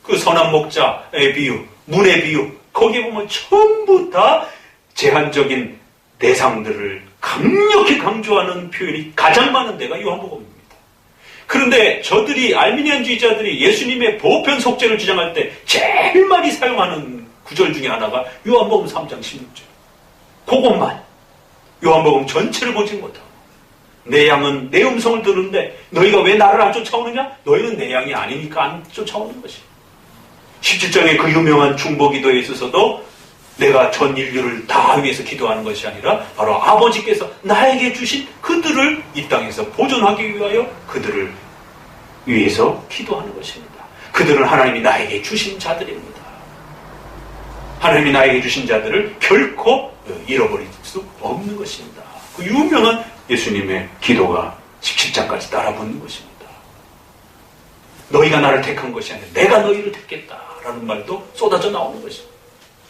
그 선한 목자의 비유, 문의 비유, 거기에 보면 전부 다 제한적인 대상들을 강력히 강조하는 표현이 가장 많은 데가 요한복음입니다. 그런데 저들이 알미니안주의자들이 예수님의 보편 속죄를 주장할 때 제일 많이 사용하는 구절 중에 하나가 요한복음 3장 16절. 그것만 요한복음 전체를 보지 못하고 내 양은 내 음성을 들은데 너희가 왜 나를 안 쫓아오느냐? 너희는 내 양이 아니니까 안 쫓아오는 것이. 17장의 그 유명한 중보기도에 있어서도 내가 전 인류를 다 위해서 기도하는 것이 아니라 바로 아버지께서 나에게 주신 그들을 이 땅에서 보존하기 위하여 그들을 위해서 기도하는 것입니다. 그들은 하나님이 나에게 주신 자들입니다. 하나님이 나에게 주신 자들을 결코 잃어버릴 수 없는 것입니다. 그 유명한 예수님의 기도가 17장까지 따라 붙는 것입니다. 너희가 나를 택한 것이 아니라 내가 너희를 택했다라는 말도 쏟아져 나오는 것입니다.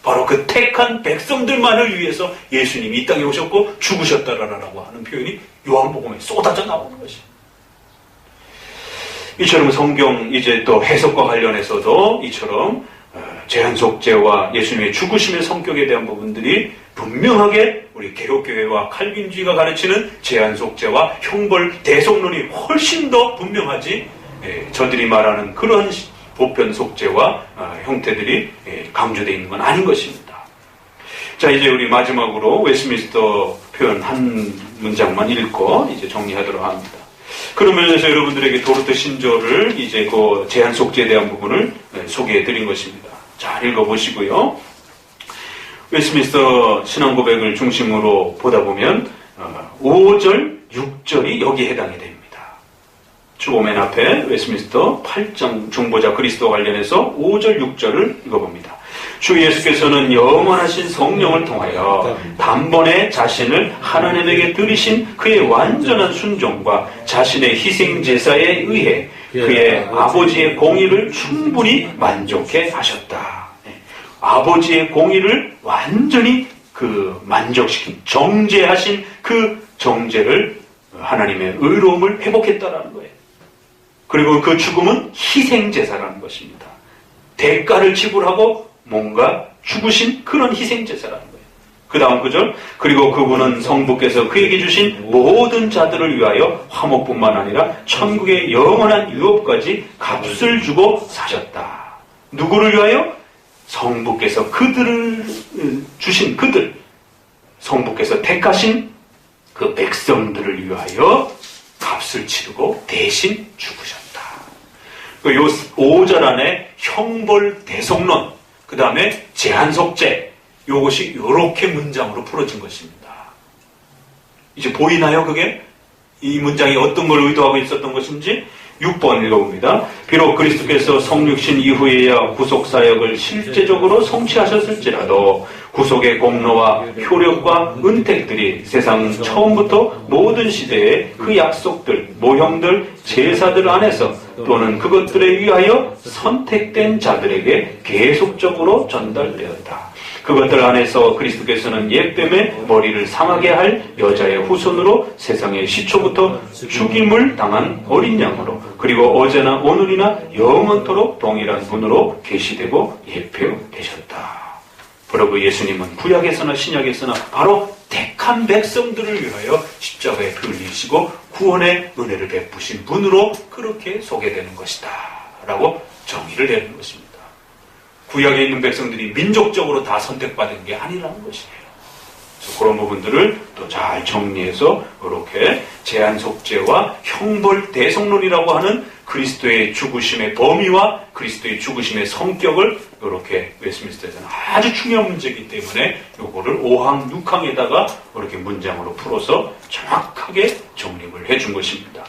바로 그 택한 백성들만을 위해서 예수님이 이 땅에 오셨고 죽으셨다라고 하는 표현이 요한복음에 쏟아져 나오는 것입니다. 이처럼 성경 이제 또 해석과 관련해서도 이처럼 제한속죄와 예수님의 죽으심의 성격에 대한 부분들이 분명하게 우리 개혁교회와 칼빈주의가 가르치는 제한속죄와 형벌 대속론이 훨씬 더 분명하지 저들이 말하는 그러한 보편 속죄와 형태들이 강조되어 있는 건 아닌 것입니다. 자, 이제 우리 마지막으로 웨스트민스터 표현 한 문장만 읽고 이제 정리하도록 합니다. 그러면서 여러분들에게 도르트 신조를 이제 그 제한 속죄에 대한 부분을 소개해 드린 것입니다. 잘 읽어보시고요. 웨스트민스터 신앙 고백을 중심으로 보다 보면 5절, 6절이 여기에 해당이 됩니다. 주보맨 앞에 웨스트민스터 8장 중보자 그리스도 관련해서 5절, 6절을 읽어봅니다. 주 예수께서는 영원하신 성령을 통하여 단번에 자신을 하나님에게 드리신 그의 완전한 순종과 자신의 희생제사에 의해 그의 아버지의 공의를 충분히 만족해 하셨다. 아버지의 공의를 완전히 만족시킨, 정죄하신 그 정죄를 하나님의 의로움을 회복했다라는 거예요. 그리고 그 죽음은 희생제사라는 것입니다. 대가를 지불하고 뭔가 죽으신 그런 희생제사라는 거예요. 그 다음 구절, 그리고 그분은 성부께서 그에게 주신 모든 자들을 위하여 화목뿐만 아니라 천국의 영원한 유업까지 값을 주고 사셨다. 누구를 위하여? 성부께서 그들을 주신 그들, 성부께서 택하신 그 백성들을 위하여 값을 치르고 대신 죽으셨다. 요 5절 안에 형벌 대속론, 그 다음에 제한속죄, 요것이 이렇게 문장으로 풀어진 것입니다. 이제 보이나요, 그게? 이 문장이 어떤 걸 의도하고 있었던 것인지 6번 읽어봅니다. 비록 그리스도께서 성육신 이후에야 구속사역을 실제적으로 성취하셨을지라도 구속의 공로와 효력과 은택들이 세상 처음부터 모든 시대에 그 약속들, 모형들, 제사들 안에서 또는 그것들에 의하여 선택된 자들에게 계속적으로 전달되었다. 그것들 안에서 그리스도께서는 옛뱀의 머리를 상하게 할 여자의 후손으로 세상의 시초부터 죽임을 당한 어린 양으로 그리고 어제나 오늘이나 영원토록 동일한 분으로 계시되고 예표되셨다. 그러고 예수님은 구약에서나 신약에서나 바로 택한 백성들을 위하여 십자가에 흘리시고 구원의 은혜를 베푸신 분으로 그렇게 소개되는 것이다 라고 정의를 내는 것입니다. 구약에 있는 백성들이 민족적으로 다 선택받은 게 아니라는 것이에요. 그래서 그런 부분들을 또 잘 정리해서 이렇게 제한속죄와 형벌 대속론이라고 하는 그리스도의 죽으심의 범위와 그리스도의 죽으심의 성격을 이렇게 웨스트민스터에서는 아주 중요한 문제이기 때문에 이거를 5항, 6항에다가 이렇게 문장으로 풀어서 정확하게 정립을 해준 것입니다.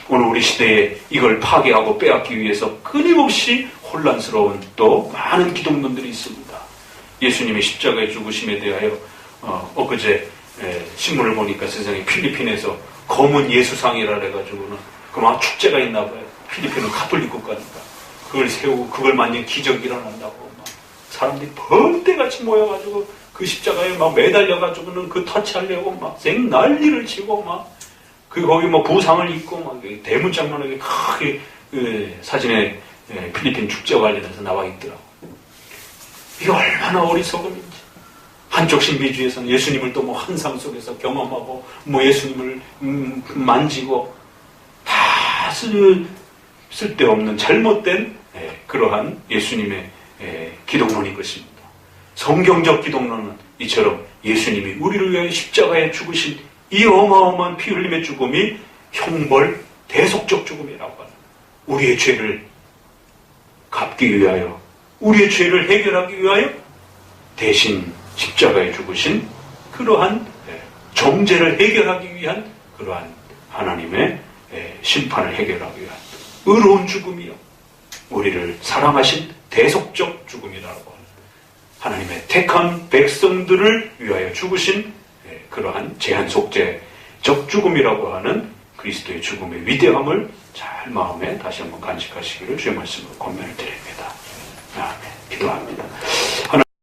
오늘 우리 시대에 이걸 파괴하고 빼앗기 위해서 끊임없이 혼란스러운 또 많은 기독론들이 있습니다. 예수님의 십자가의 죽으심에 대하여 엊그제 신문을 보니까 세상에 필리핀에서 검은 예수상이라 해가지고는 그만 축제가 있나 봐요. 필리핀은 카톨릭 국가니까 그걸 세우고 그걸 만든 기적이 일어난다고 막 사람들이 번데같이 모여가지고 그 십자가에 막 매달려가지고는 그 터치하려고 막 생 난리를 치고 막 그 거기 뭐 부상을 입고 막 대문짝만하게 크게 그 사진에 필리핀 축제와 관련해서 나와 있더라고. 이게 얼마나 어리석음인지. 한쪽 신비주의에서는 예수님을 또 뭐 환상 속에서 경험하고 뭐 예수님을 만지고 다 쓸데없는 잘못된 그러한 예수님의 기독론인 것입니다. 성경적 기독론은 이처럼 예수님이 우리를 위하여 십자가에 죽으신 이 어마어마한 피 흘림의 죽음이 형벌 대속적 죽음이라고 하는, 우리의 죄를 갚기 위하여, 우리의 죄를 해결하기 위하여 대신 십자가에 죽으신 그러한 정죄를 해결하기 위한 그러한 하나님의 심판을 해결하기 위한 의로운 죽음이요, 우리를 사랑하신 대속적 죽음이라고 하는, 하나님의 택한 백성들을 위하여 죽으신 그러한 제한속죄적 죽음이라고 하는 그리스도의 죽음의 위대함을 잘 마음에 다시 한번 간직하시기를 주의 말씀으로 권면을 드립니다. 아멘. 기도합니다.